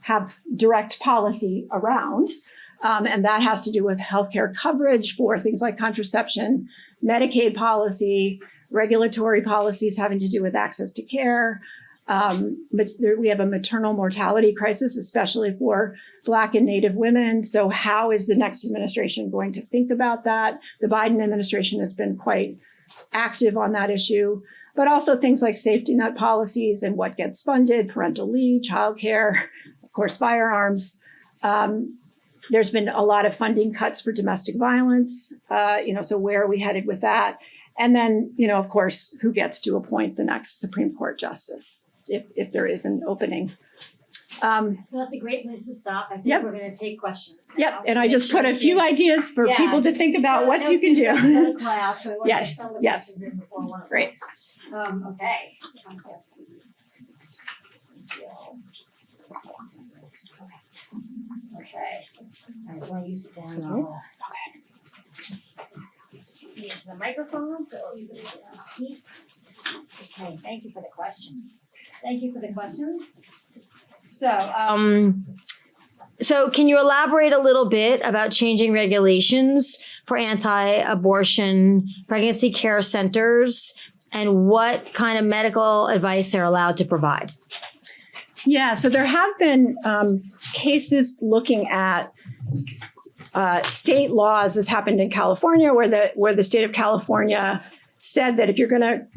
have direct policy around. And that has to do with healthcare coverage for things like contraception, Medicaid policy, regulatory policies having to do with access to care. But we have a maternal mortality crisis, especially for Black and Native women. So how is the next administration going to think about that? The Biden administration has been quite active on that issue, but also things like safety net policies and what gets funded, parental leave, childcare, of course, firearms. There's been a lot of funding cuts for domestic violence. So where are we headed with that? And then, of course, who gets to appoint the next Supreme Court justice if there is an opening? Well, that's a great place to stop. I think we're going to take questions. Yep, and I just put a few ideas for people to think about what you can do. Class, so Yes. Great. Okay. Okay. All right, so I use it down. Okay. Into the microphone, so you can keep. Okay, thank you for the questions. So can you elaborate a little bit about changing regulations for anti-abortion pregnancy care centers and what kind of medical advice they're allowed to provide? Yeah, so there have been cases looking at state laws. This happened in California, where the state of California said that if you're gonna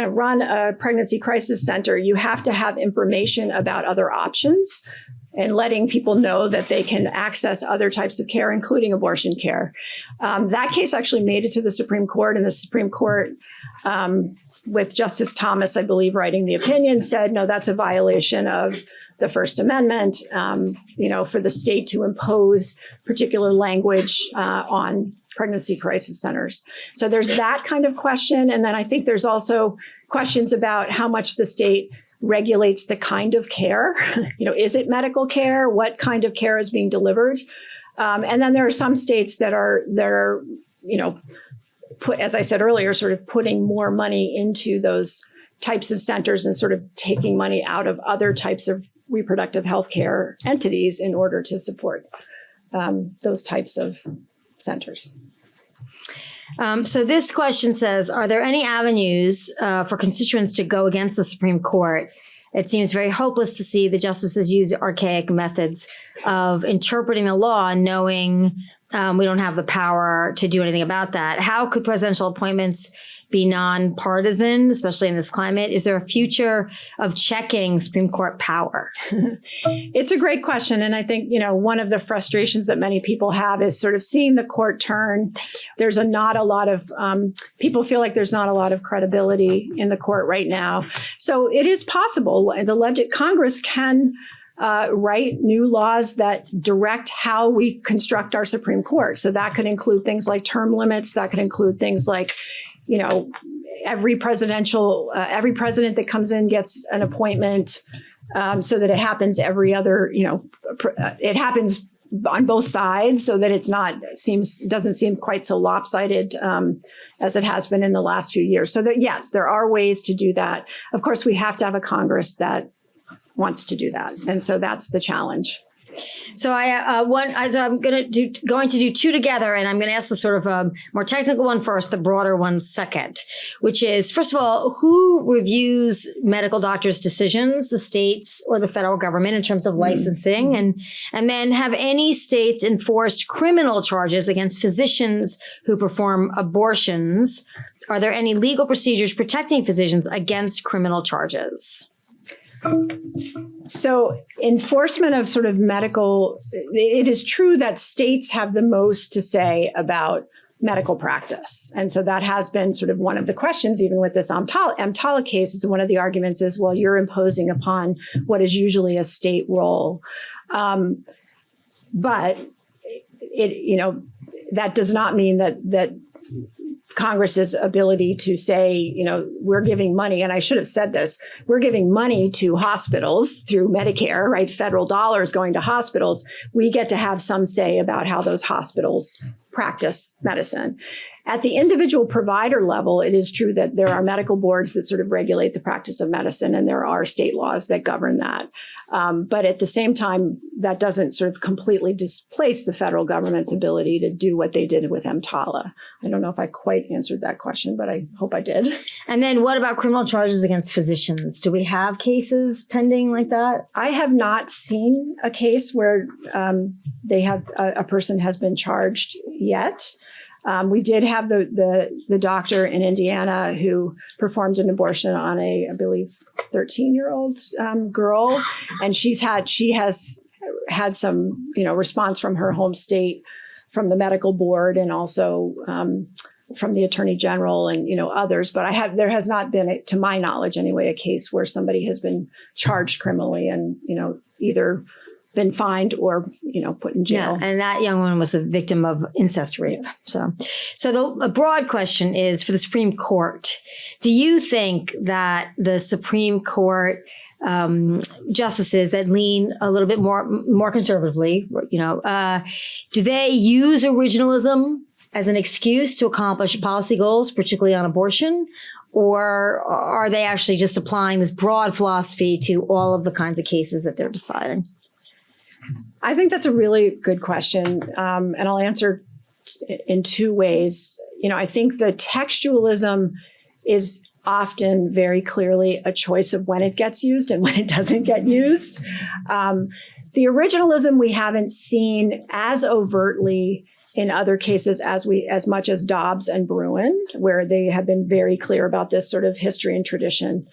run a pregnancy crisis center, you have to have information about other options and letting people know that they can access other types of care, including abortion care. That case actually made it to the Supreme Court, and the Supreme Court, with Justice Thomas, I believe, writing the opinion, said, no, that's a violation of the First Amendment, for the state to impose particular language on pregnancy crisis centers. So there's that kind of question. And then I think there's also questions about how much the state regulates the kind of care. Is it medical care? What kind of care is being delivered? And then there are some states that are put, as I said earlier, sort of putting more money into those types of centers and sort of taking money out of other types of reproductive health care entities in order to support those types of centers. So this question says, are there any avenues for constituents to go against the Supreme Court? It seems very hopeless to see the justices use archaic methods of interpreting the law, knowing we don't have the power to do anything about that. How could presidential appointments be nonpartisan, especially in this climate? Is there a future of checking Supreme Court power? It's a great question. And I think, one of the frustrations that many people have is sort of seeing the court turn. There's not a lot of, people feel like there's not a lot of credibility in the court right now. So it is possible. Congress can write new laws that direct how we construct our Supreme Court. So that could include things like term limits. That could include things like, every president that comes in gets an appointment, so that it happens every other, it happens on both sides, so that doesn't seem quite so lopsided as it has been in the last few years. So that, yes, there are ways to do that. Of course, we have to have a Congress that wants to do that, and so that's the challenge. So I'm going to do two together, and I'm going to ask the sort of more technical one first, the broader one second, which is, first of all, who reviews medical doctors' decisions, the states or the federal government in terms of licensing? And then have any states enforced criminal charges against physicians who perform abortions? Are there any legal procedures protecting physicians against criminal charges? So enforcement of sort of medical, it is true that states have the most to say about medical practice. And so that has been sort of one of the questions, even with this EMTALA case, is one of the arguments is, well, you're imposing upon what is usually a state role. But that does not mean that Congress's ability to say, we're giving money, and I should have said this, we're giving money to hospitals through Medicare, right? Federal dollars going to hospitals. We get to have some say about how those hospitals practice medicine. At the individual provider level, it is true that there are medical boards that sort of regulate the practice of medicine, and there are state laws that govern that. But at the same time, that doesn't sort of completely displace the federal government's ability to do what they did with EMTALA. I don't know if I quite answered that question, but I hope I did. And then what about criminal charges against physicians? Do we have cases pending like that? I have not seen a case where a person has been charged yet. We did have the doctor in Indiana who performed an abortion on I believe, 13-year-old girl, and she has had some, response from her home state, from the medical board, and also from the attorney general and, others. But there has not been, to my knowledge anyway, a case where somebody has been charged criminally and, either been fined or, put in jail. Yeah, and that young woman was a victim of incest rape. So the broad question is for the Supreme Court. Do you think that the Supreme Court justices that lean a little bit more conservatively, do they use originalism as an excuse to accomplish policy goals, particularly on abortion? Or are they actually just applying this broad philosophy to all of the kinds of cases that they're deciding? I think that's a really good question. And I'll answer in two ways. I think the textualism is often very clearly a choice of when it gets used and when it doesn't get used. The originalism we haven't seen as overtly in other cases as much as Dobbs and Bruin, where they have been very clear about this sort of history and tradition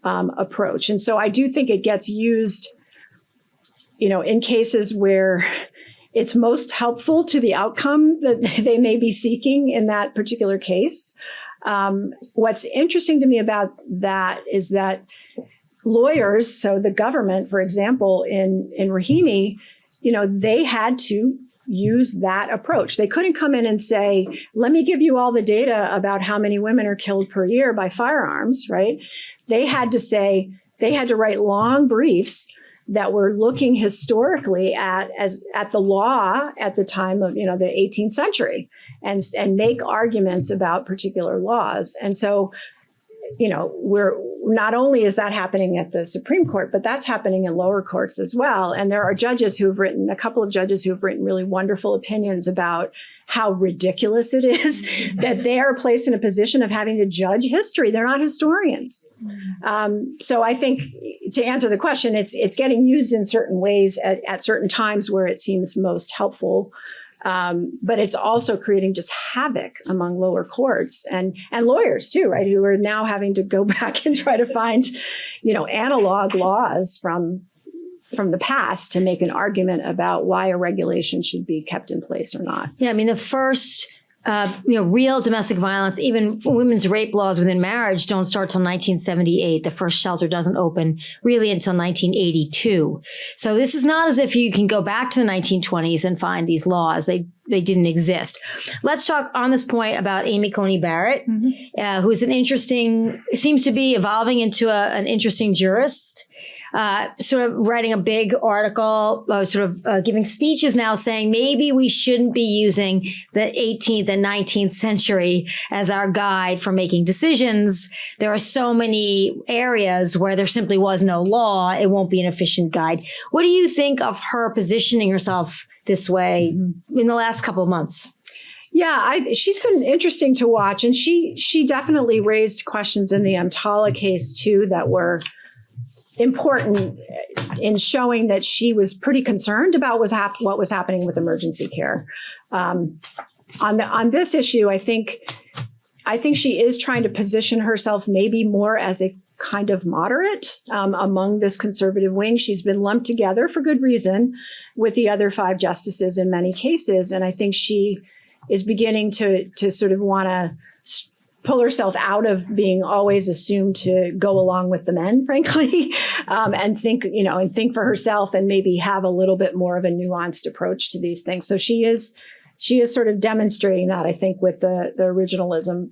approach. And so I do think it gets used, in cases where it's most helpful to the outcome that they may be seeking in that particular case. What's interesting to me about that is that lawyers, so the government, for example, in Rahimi, they had to use that approach. They couldn't come in and say, let me give you all the data about how many women are killed per year by firearms, right? They had to write long briefs that were looking historically at the law at the time of, the 18th century and make arguments about particular laws. And so, we're not only is that happening at the Supreme Court, but that's happening in lower courts as well. And there are a couple of judges who have written really wonderful opinions about how ridiculous it is that they are placed in a position of having to judge history. They're not historians. So I think to answer the question, it's getting used in certain ways at certain times where it seems most helpful. But it's also creating just havoc among lower courts and lawyers too, right? Who are now having to go back and try to find, analog laws from the past to make an argument about why a regulation should be kept in place or not. Yeah, I mean, the first, real domestic violence, even women's rape laws within marriage don't start till 1978. The first shelter doesn't open really until 1982. So this is not as if you can go back to the 1920s and find these laws. They didn't exist. Let's talk on this point about Amy Coney Barrett, who's seems to be evolving into an interesting jurist. Sort of writing a big article, giving speeches now saying maybe we shouldn't be using the 18th and 19th century as our guide for making decisions. There are so many areas where there simply was no law. It won't be an efficient guide. What do you think of her positioning herself this way in the last couple of months? Yeah, she's been interesting to watch. And she definitely raised questions in the EMTALA case too that were important in showing that she was pretty concerned about what was happening with emergency care. On this issue, I think she is trying to position herself maybe more as a kind of moderate among this conservative wing. She's been lumped together for good reason with the other 5 justices in many cases, and I think she is beginning to sort of want to pull herself out of being always assumed to go along with the men, frankly, and think for herself and maybe have a little bit more of a nuanced approach to these things. So she is sort of demonstrating that, I think, with the originalism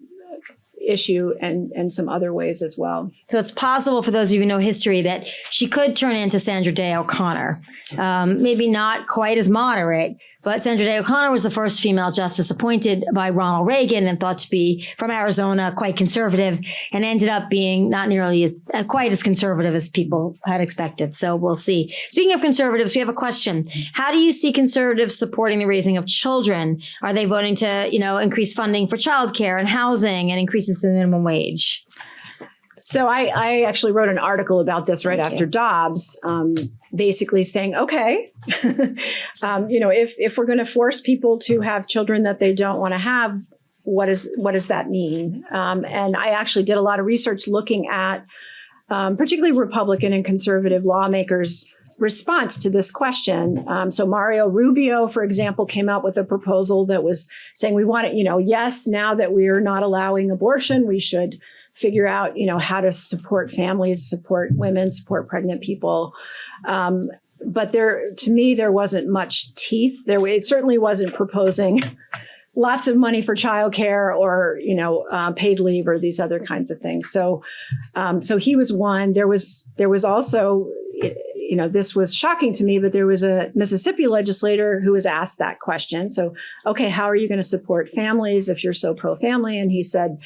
issue and some other ways as well. So it's possible for those of you who know history that she could turn into Sandra Day O'Connor. Maybe not quite as moderate, but Sandra Day O'Connor was the first female justice appointed by Ronald Reagan and thought to be from Arizona, quite conservative, and ended up being not nearly quite as conservative as people had expected. So we'll see. Speaking of conservatives, we have a question. How do you see conservatives supporting the raising of children? Are they voting to, increase funding for childcare and housing and increases to the minimum wage? So I actually wrote an article about this right after Dobbs, basically saying, okay, if we're going to force people to have children that they don't want to have, what does that mean? And I actually did a lot of research looking at particularly Republican and conservative lawmakers response to this question. So Mario Rubio, for example, came out with a proposal that was saying we want it, yes, now that we're not allowing abortion, we should figure out, how to support families, support women, support pregnant people. But to me, there wasn't much teeth. It certainly wasn't proposing lots of money for childcare or, paid leave or these other kinds of things. So he was one. There was also, this was shocking to me, but there was a Mississippi legislator who was asked that question. So, okay, how are you going to support families if you're so pro-family? And he said,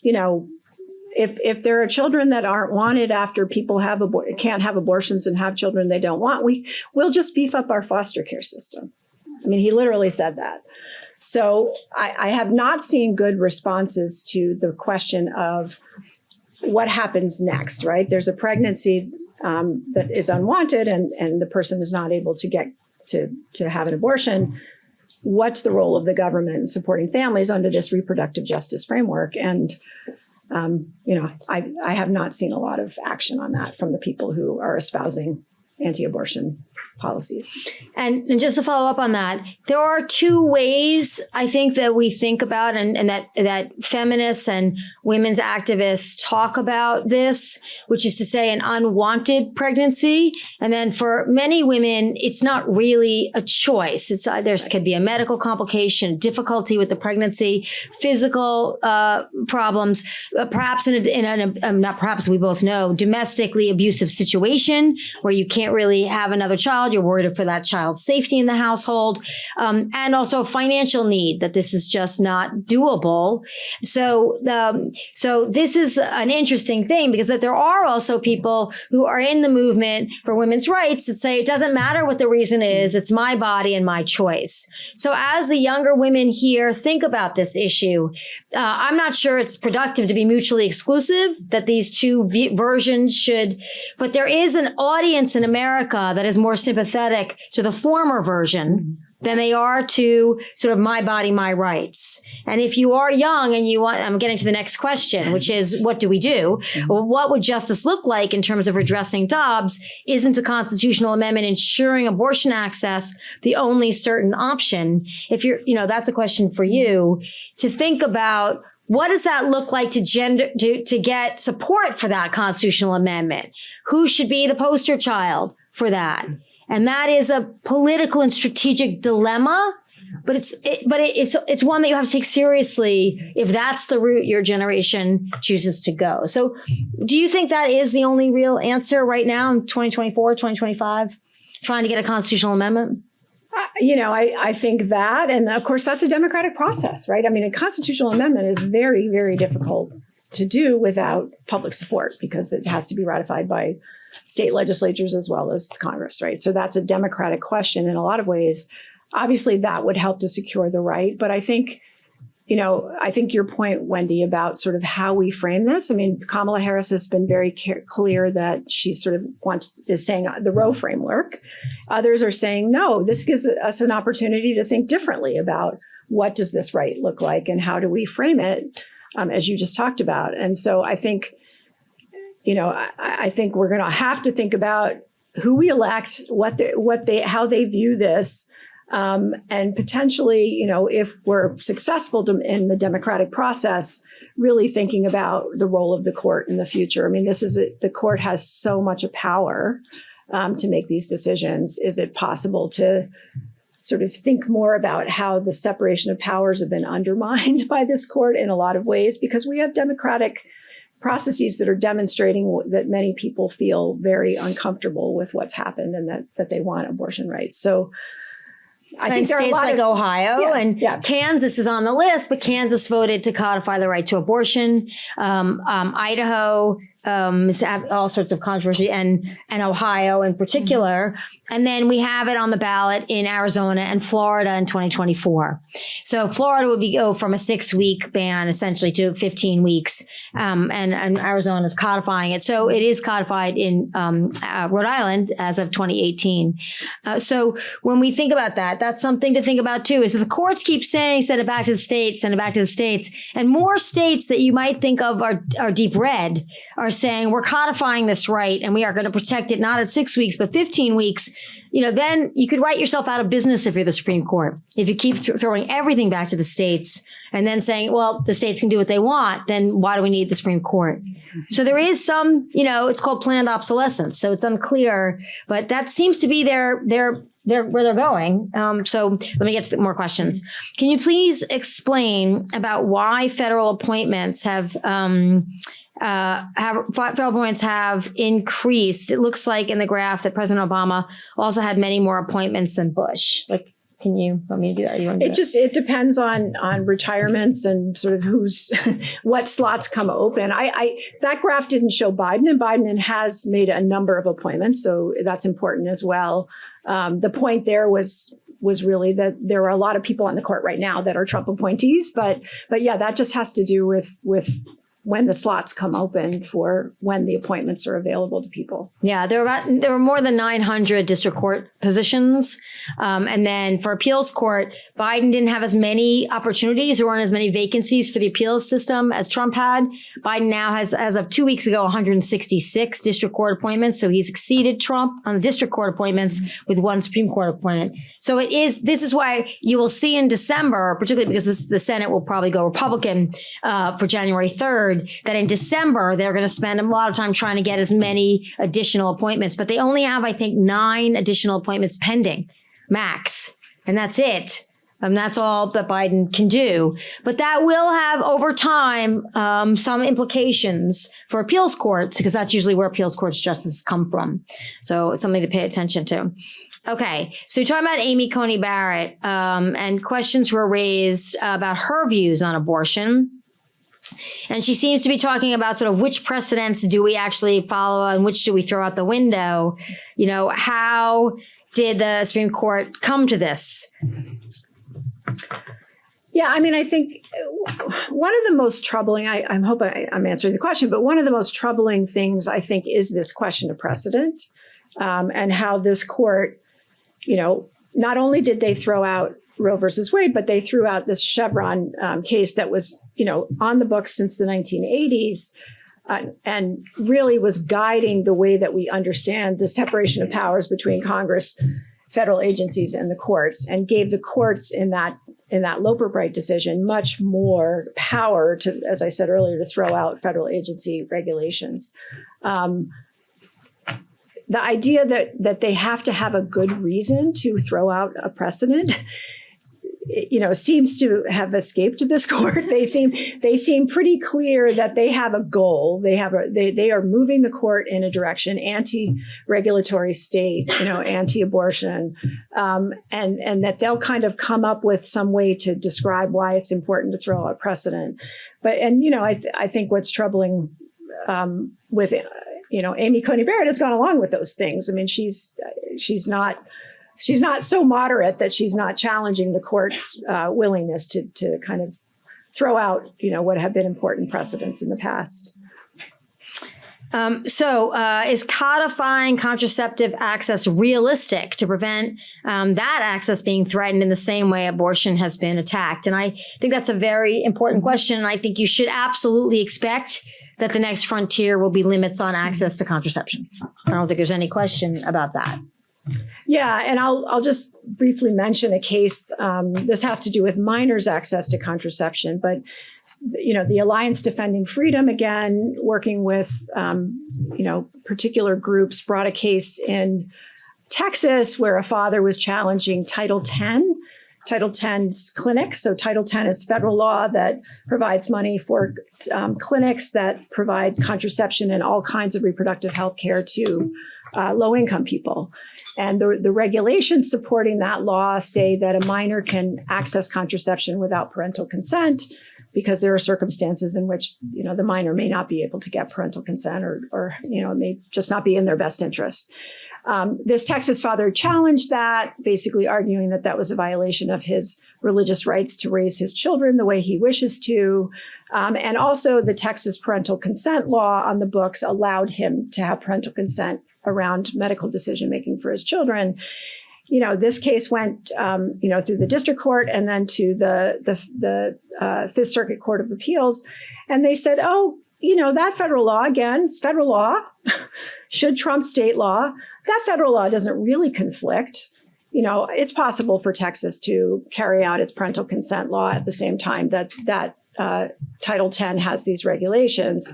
if there are children that aren't wanted after people can't have abortions and have children they don't want, we'll just beef up our foster care system. I mean, he literally said that. So I have not seen good responses to the question of what happens next, right? There's a pregnancy that is unwanted and the person is not able to get to have an abortion. What's the role of the government in supporting families under this reproductive justice framework? And, I have not seen a lot of action on that from the people who are espousing anti-abortion policies. And just to follow up on that, there are two ways I think that we think about and that feminists and women's activists talk about this, which is to say an unwanted pregnancy. And then for many women, it's not really a choice. There could be a medical complication, difficulty with the pregnancy, physical problems, perhaps not perhaps, we both know, domestically abusive situation where you can't really have another child. You're worried for that child's safety in the household, and also financial need that this is just not doable. So this is an interesting thing because that there are also people who are in the movement for women's rights that say it doesn't matter what the reason is, it's my body and my choice. So as the younger women here think about this issue, I'm not sure it's productive to be mutually exclusive, that these two versions should, but there is an audience in America that is more sympathetic to the former version than they are to sort of my body, my rights. And if you are young and I'm getting to the next question, which is, what do we do? Well, what would justice look like in terms of redressing Dobbs? Isn't a constitutional amendment ensuring abortion access the only certain option? If that's a question for you to think about. What does that look like to get support for that constitutional amendment? Who should be the poster child for that? And that is a political and strategic dilemma, but it's one that you have to take seriously if that's the route your generation chooses to go. So do you think that is the only real answer right now in 2024, 2025, trying to get a constitutional amendment? I think that, and of course, that's a democratic process, right? I mean, a constitutional amendment is very, very difficult to do without public support because it has to be ratified by state legislatures as well as Congress, right? So that's a democratic question in a lot of ways. Obviously, that would help to secure the right. But I think your point, Wendy, about sort of how we frame this. I mean, Kamala Harris has been very clear that she sort of is saying the Roe framework. Others are saying, no, this gives us an opportunity to think differently about what does this right look like and how do we frame it, as you just talked about. And so I think, I think we're going to have to think about who we elect, how they view this. And potentially, if we're successful in the democratic process, really thinking about the role of the court in the future. I mean, the court has so much power to make these decisions. Is it possible to sort of think more about how the separation of powers have been undermined by this court in a lot of ways? Because we have democratic processes that are demonstrating that many people feel very uncomfortable with what's happened and that they want abortion rights. So I think states like Ohio and Kansas is on the list, but Kansas voted to codify the right to abortion. Idaho has all sorts of controversy, and Ohio in particular. And then we have it on the ballot in Arizona and Florida in 2024. So Florida would go from a 6-week ban essentially to 15 weeks, and Arizona is codifying it. So it is codified in Rhode Island as of 2018. So when we think about that, that's something to think about too, is that the courts keep saying, send it back to the states, send it back to the states. And more states that you might think of are deep red are are saying we're codifying this right and we are going to protect it not at 6 weeks, but 15 weeks, then you could write yourself out of business if you're the Supreme Court. If you keep throwing everything back to the states and then saying, well, the states can do what they want, then why do we need the Supreme Court? So there is some, it's called planned obsolescence. So it's unclear, but that seems to be where they're going. So let me get to more questions. Can you please explain about why federal appointments have increased? It looks like in the graph that President Obama also had many more appointments than Bush. Can you want me to do that? It depends on retirements and sort of what slots come open. That graph didn't show Biden, and Biden has made a number of appointments, so that's important as well. The point there was really that there are a lot of people on the court right now that are Trump appointees, but yeah, that just has to do with when the slots come open for when the appointments are available to people. Yeah, there were more than 900 district court positions. And then for appeals court, Biden didn't have as many opportunities. There weren't as many vacancies for the appeals system as Trump had. Biden now has, as of 2 weeks ago, 166 district court appointments. So he's exceeded Trump on the district court appointments with one Supreme Court appointment. So this is why you will see in December, particularly because the Senate will probably go Republican for January 3rd, that in December, they're going to spend a lot of time trying to get as many additional appointments. But they only have, I think, 9 additional appointments pending, max. And that's it. And that's all that Biden can do. But that will have, over time, some implications for appeals courts, because that's usually where appeals courts justices come from. So it's something to pay attention to. Okay, so you're talking about Amy Coney Barrett, and questions were raised about her views on abortion. And she seems to be talking about sort of which precedents do we actually follow and which do we throw out the window. How did the Supreme Court come to this? Yeah, I think one of the most troubling, I hope I'm answering the question, but one of the most troubling things, I think, is this question of precedent, and how this court, not only did they throw out Roe versus Wade, but they threw out this Chevron case that was, on the books since the 1980s, and really was guiding the way that we understand the separation of powers between Congress, federal agencies, and the courts, and gave the courts in that Loper-Bright decision much more power to, as I said earlier, to throw out federal agency regulations. The idea that they have to have a good reason to throw out a precedent, seems to have escaped this court. They seem pretty clear that they have a goal. They are moving the court in a direction, anti-regulatory state, anti-abortion, and that they'll kind of come up with some way to describe why it's important to throw out precedent. But I think what's troubling with Amy Coney Barrett has gone along with those things. She's not so moderate that she's not challenging the court's willingness to kind of throw out, what have been important precedents in the past. Is codifying contraceptive access realistic to prevent that access being threatened in the same way abortion has been attacked? And I think that's a very important question. And I think you should absolutely expect that the next frontier will be limits on access to contraception. I don't think there's any question about that. Yeah, and I'll just briefly mention a case. This has to do with minors' access to contraception, but the Alliance Defending Freedom, again, working with particular groups, brought a case in Texas where a father was challenging Title X. Title X's clinics. So Title X is federal law that provides money for clinics that provide contraception and all kinds of reproductive health care to low-income people. And the regulations supporting that law say that a minor can access contraception without parental consent because there are circumstances in which, the minor may not be able to get parental consent or it may just not be in their best interest. This Texas father challenged that, basically arguing that was a violation of his religious rights to raise his children the way he wishes to. And also the Texas parental consent law on the books allowed him to have parental consent around medical decision-making for his children. This case went, through the district court and then to the Fifth Circuit Court of Appeals. And they said, that federal law, again, it's federal law, should trump state law. That federal law doesn't really conflict. It's possible for Texas to carry out its parental consent law at the same time that Title 10 has these regulations.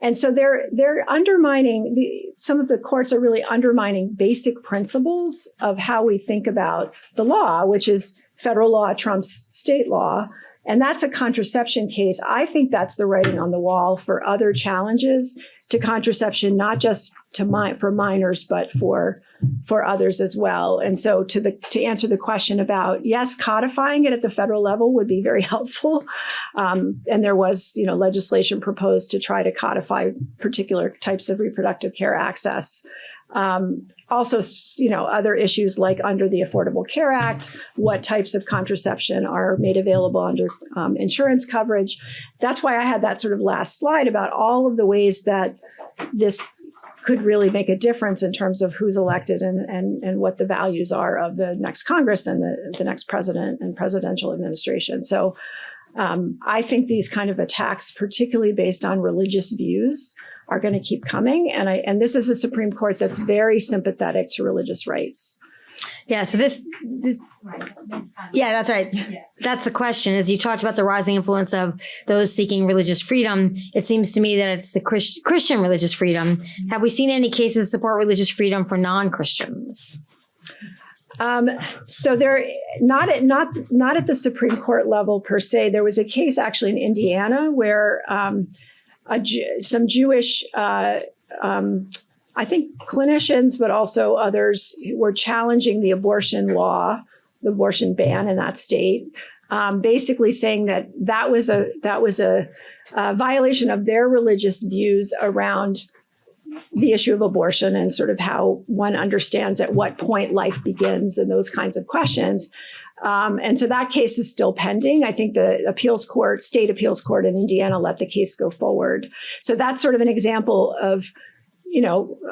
And so they're undermining, some of the courts are really undermining basic principles of how we think about the law, which is federal law trumps state law. And that's a contraception case. I think that's the writing on the wall for other challenges to contraception, not just for minors, but for others as well. And so to answer the question about, yes, codifying it at the federal level would be very helpful. And there was, legislation proposed to try to codify particular types of reproductive care access. Also, other issues like under the Affordable Care Act, what types of contraception are made available under insurance coverage. That's why I had that sort of last slide about all of the ways that this could really make a difference in terms of who's elected and what the values are of the next Congress and the next president and presidential administration. So I think these kind of attacks, particularly based on religious views, are going to keep coming. And this is a Supreme Court that's very sympathetic to religious rights. Yeah, so this yeah, that's right. Yeah. That's the question. As you talked about the rising influence of those seeking religious freedom, it seems to me that it's the Christian religious freedom. Have we seen any cases that support religious freedom for non-Christians? So they're not at the Supreme Court level per se. There was a case actually in Indiana where some Jewish I think clinicians, but also others who were challenging the abortion law, the abortion ban in that state, basically saying that was a violation of their religious views around the issue of abortion and sort of how one understands at what point life begins and those kinds of questions. And so that case is still pending. I think the state appeals court in Indiana let the case go forward. So that's sort of an example of,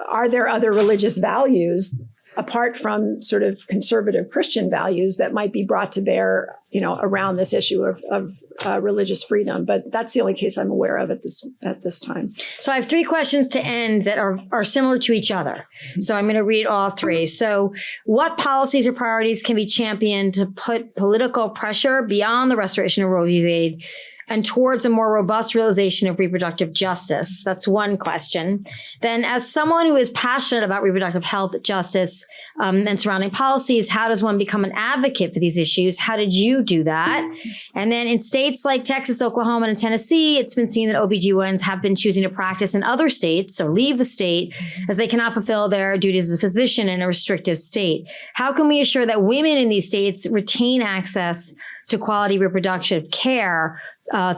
are there other religious values apart from sort of conservative Christian values that might be brought to bear, around this issue of religious freedom? But that's the only case I'm aware of at this time. So I have three questions to end that are similar to each other. So I'm going to read all three. So what policies or priorities can be championed to put political pressure beyond the restoration of Roe v. Wade and towards a more robust realization of reproductive justice? That's one question. Then, as someone who is passionate about reproductive health, justice, and surrounding policies, how does one become an advocate for these issues? How did you do that? And then in states like Texas, Oklahoma, and Tennessee, it's been seen that OBGYNs have been choosing to practice in other states or leave the state as they cannot fulfill their duties as a physician in a restrictive state. How can we assure that women in these states retain access to quality reproductive care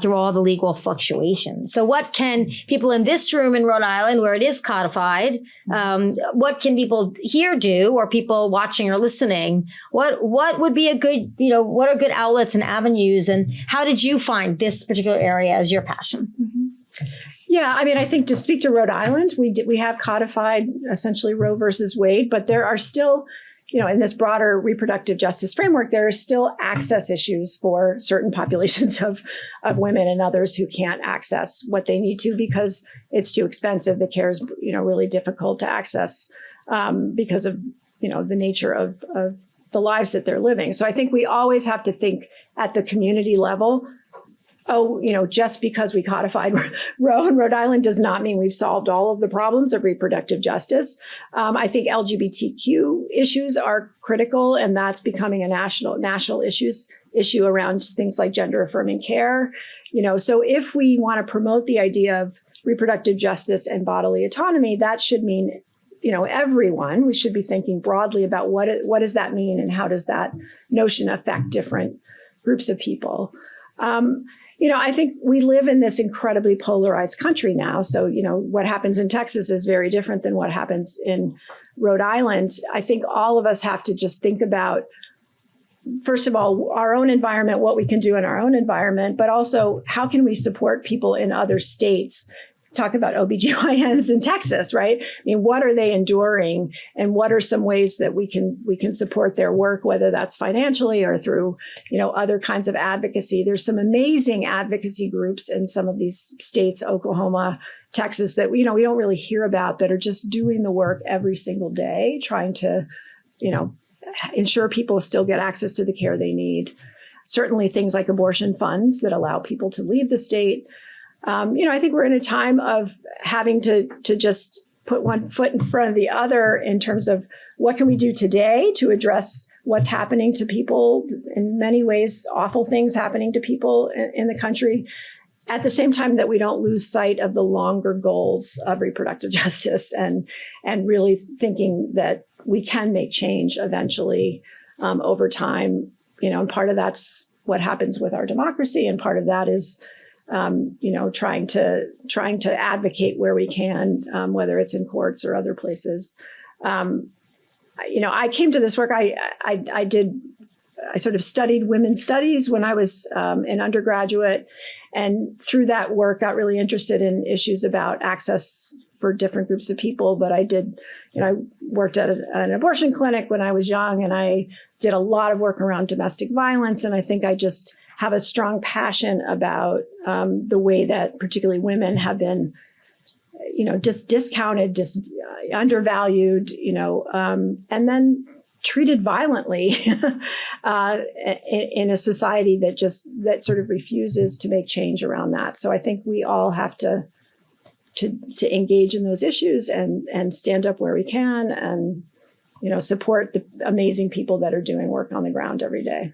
through all the legal fluctuations? So what can people in this room in Rhode Island, where it is codified, what can people here do, or people watching or listening? What would be a good, what are good outlets and avenues? And how did you find this particular area as your passion? Mm-hmm. Yeah, I mean, I think to speak to Rhode Island, we have codified essentially Roe versus Wade, but there are still, in this broader reproductive justice framework, there are still access issues for certain populations of women and others who can't access what they need to because it's too expensive. The care is, really difficult to access because of, the nature of the lives that they're living. So I think we always have to think at the community level. Just because we codified Roe in Rhode Island does not mean we've solved all of the problems of reproductive justice. I think LGBTQ issues are critical, and that's becoming a national issue around things like gender affirming care. So if we want to promote the idea of reproductive justice and bodily autonomy, that should mean, everyone. We should be thinking broadly about what does that mean and how does that notion affect different groups of people. I think we live in this incredibly polarized country now. So, what happens in Texas is very different than what happens in Rhode Island. I think all of us have to just think about, first of all, our own environment, what we can do in our own environment, but also how can we support people in other states talk about OBGYNs in Texas, right? I mean, what are they enduring, and what are some ways that we can support their work, whether that's financially or through, other kinds of advocacy. There's some amazing advocacy groups in some of these states, Oklahoma, Texas, that we don't really hear about, that are just doing the work every single day, trying to, ensure people still get access to the care they need. Certainly things like abortion funds that allow people to leave the state. I think we're in a time of having to just put one foot in front of the other in terms of what can we do today to address what's happening to people, in many ways, awful things happening to people in the country, at the same time that we don't lose sight of the longer goals of reproductive justice, and really thinking that we can make change eventually over time. And part of that's what happens with our democracy, and part of that is trying to advocate where we can, whether it's in courts or other places. I came to this work. I sort of studied women's studies when I was an undergraduate, and through that work got really interested in issues about access for different groups of people. But I worked at an abortion clinic when I was young, and I did a lot of work around domestic violence. And I think I just have a strong passion about the way that particularly women have been, just discounted, undervalued, and then treated violently in a society that sort of refuses to make change around that. So I think we all have to engage in those issues and stand up where we can, and support the amazing people that are doing work on the ground every day.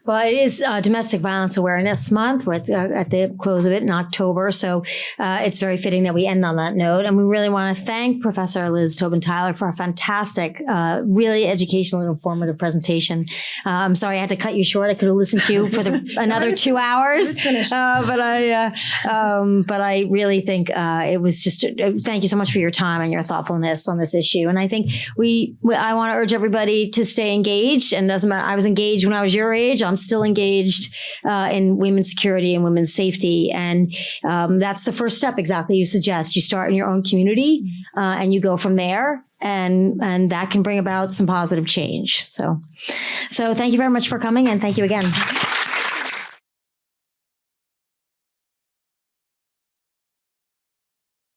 Well, it is Domestic Violence Awareness Month. We're at the close of it in October. So it's very fitting that we end on that note. And we really want to thank Professor Liz Tobin-Tyler for a fantastic, really educational and informative presentation. I'm sorry I had to cut you short. I could have listened to you for another 2 hours. But I really think it was just, thank you so much for your time and your thoughtfulness on this issue. And I think I want to urge everybody to stay engaged. And doesn't matter, I was engaged when I was your age. I'm still engaged in women's security and women's safety. And that's the first step, exactly you suggest. You start in your own community and you go from there. And that can bring about some positive change. So thank you very much for coming, and thank you again.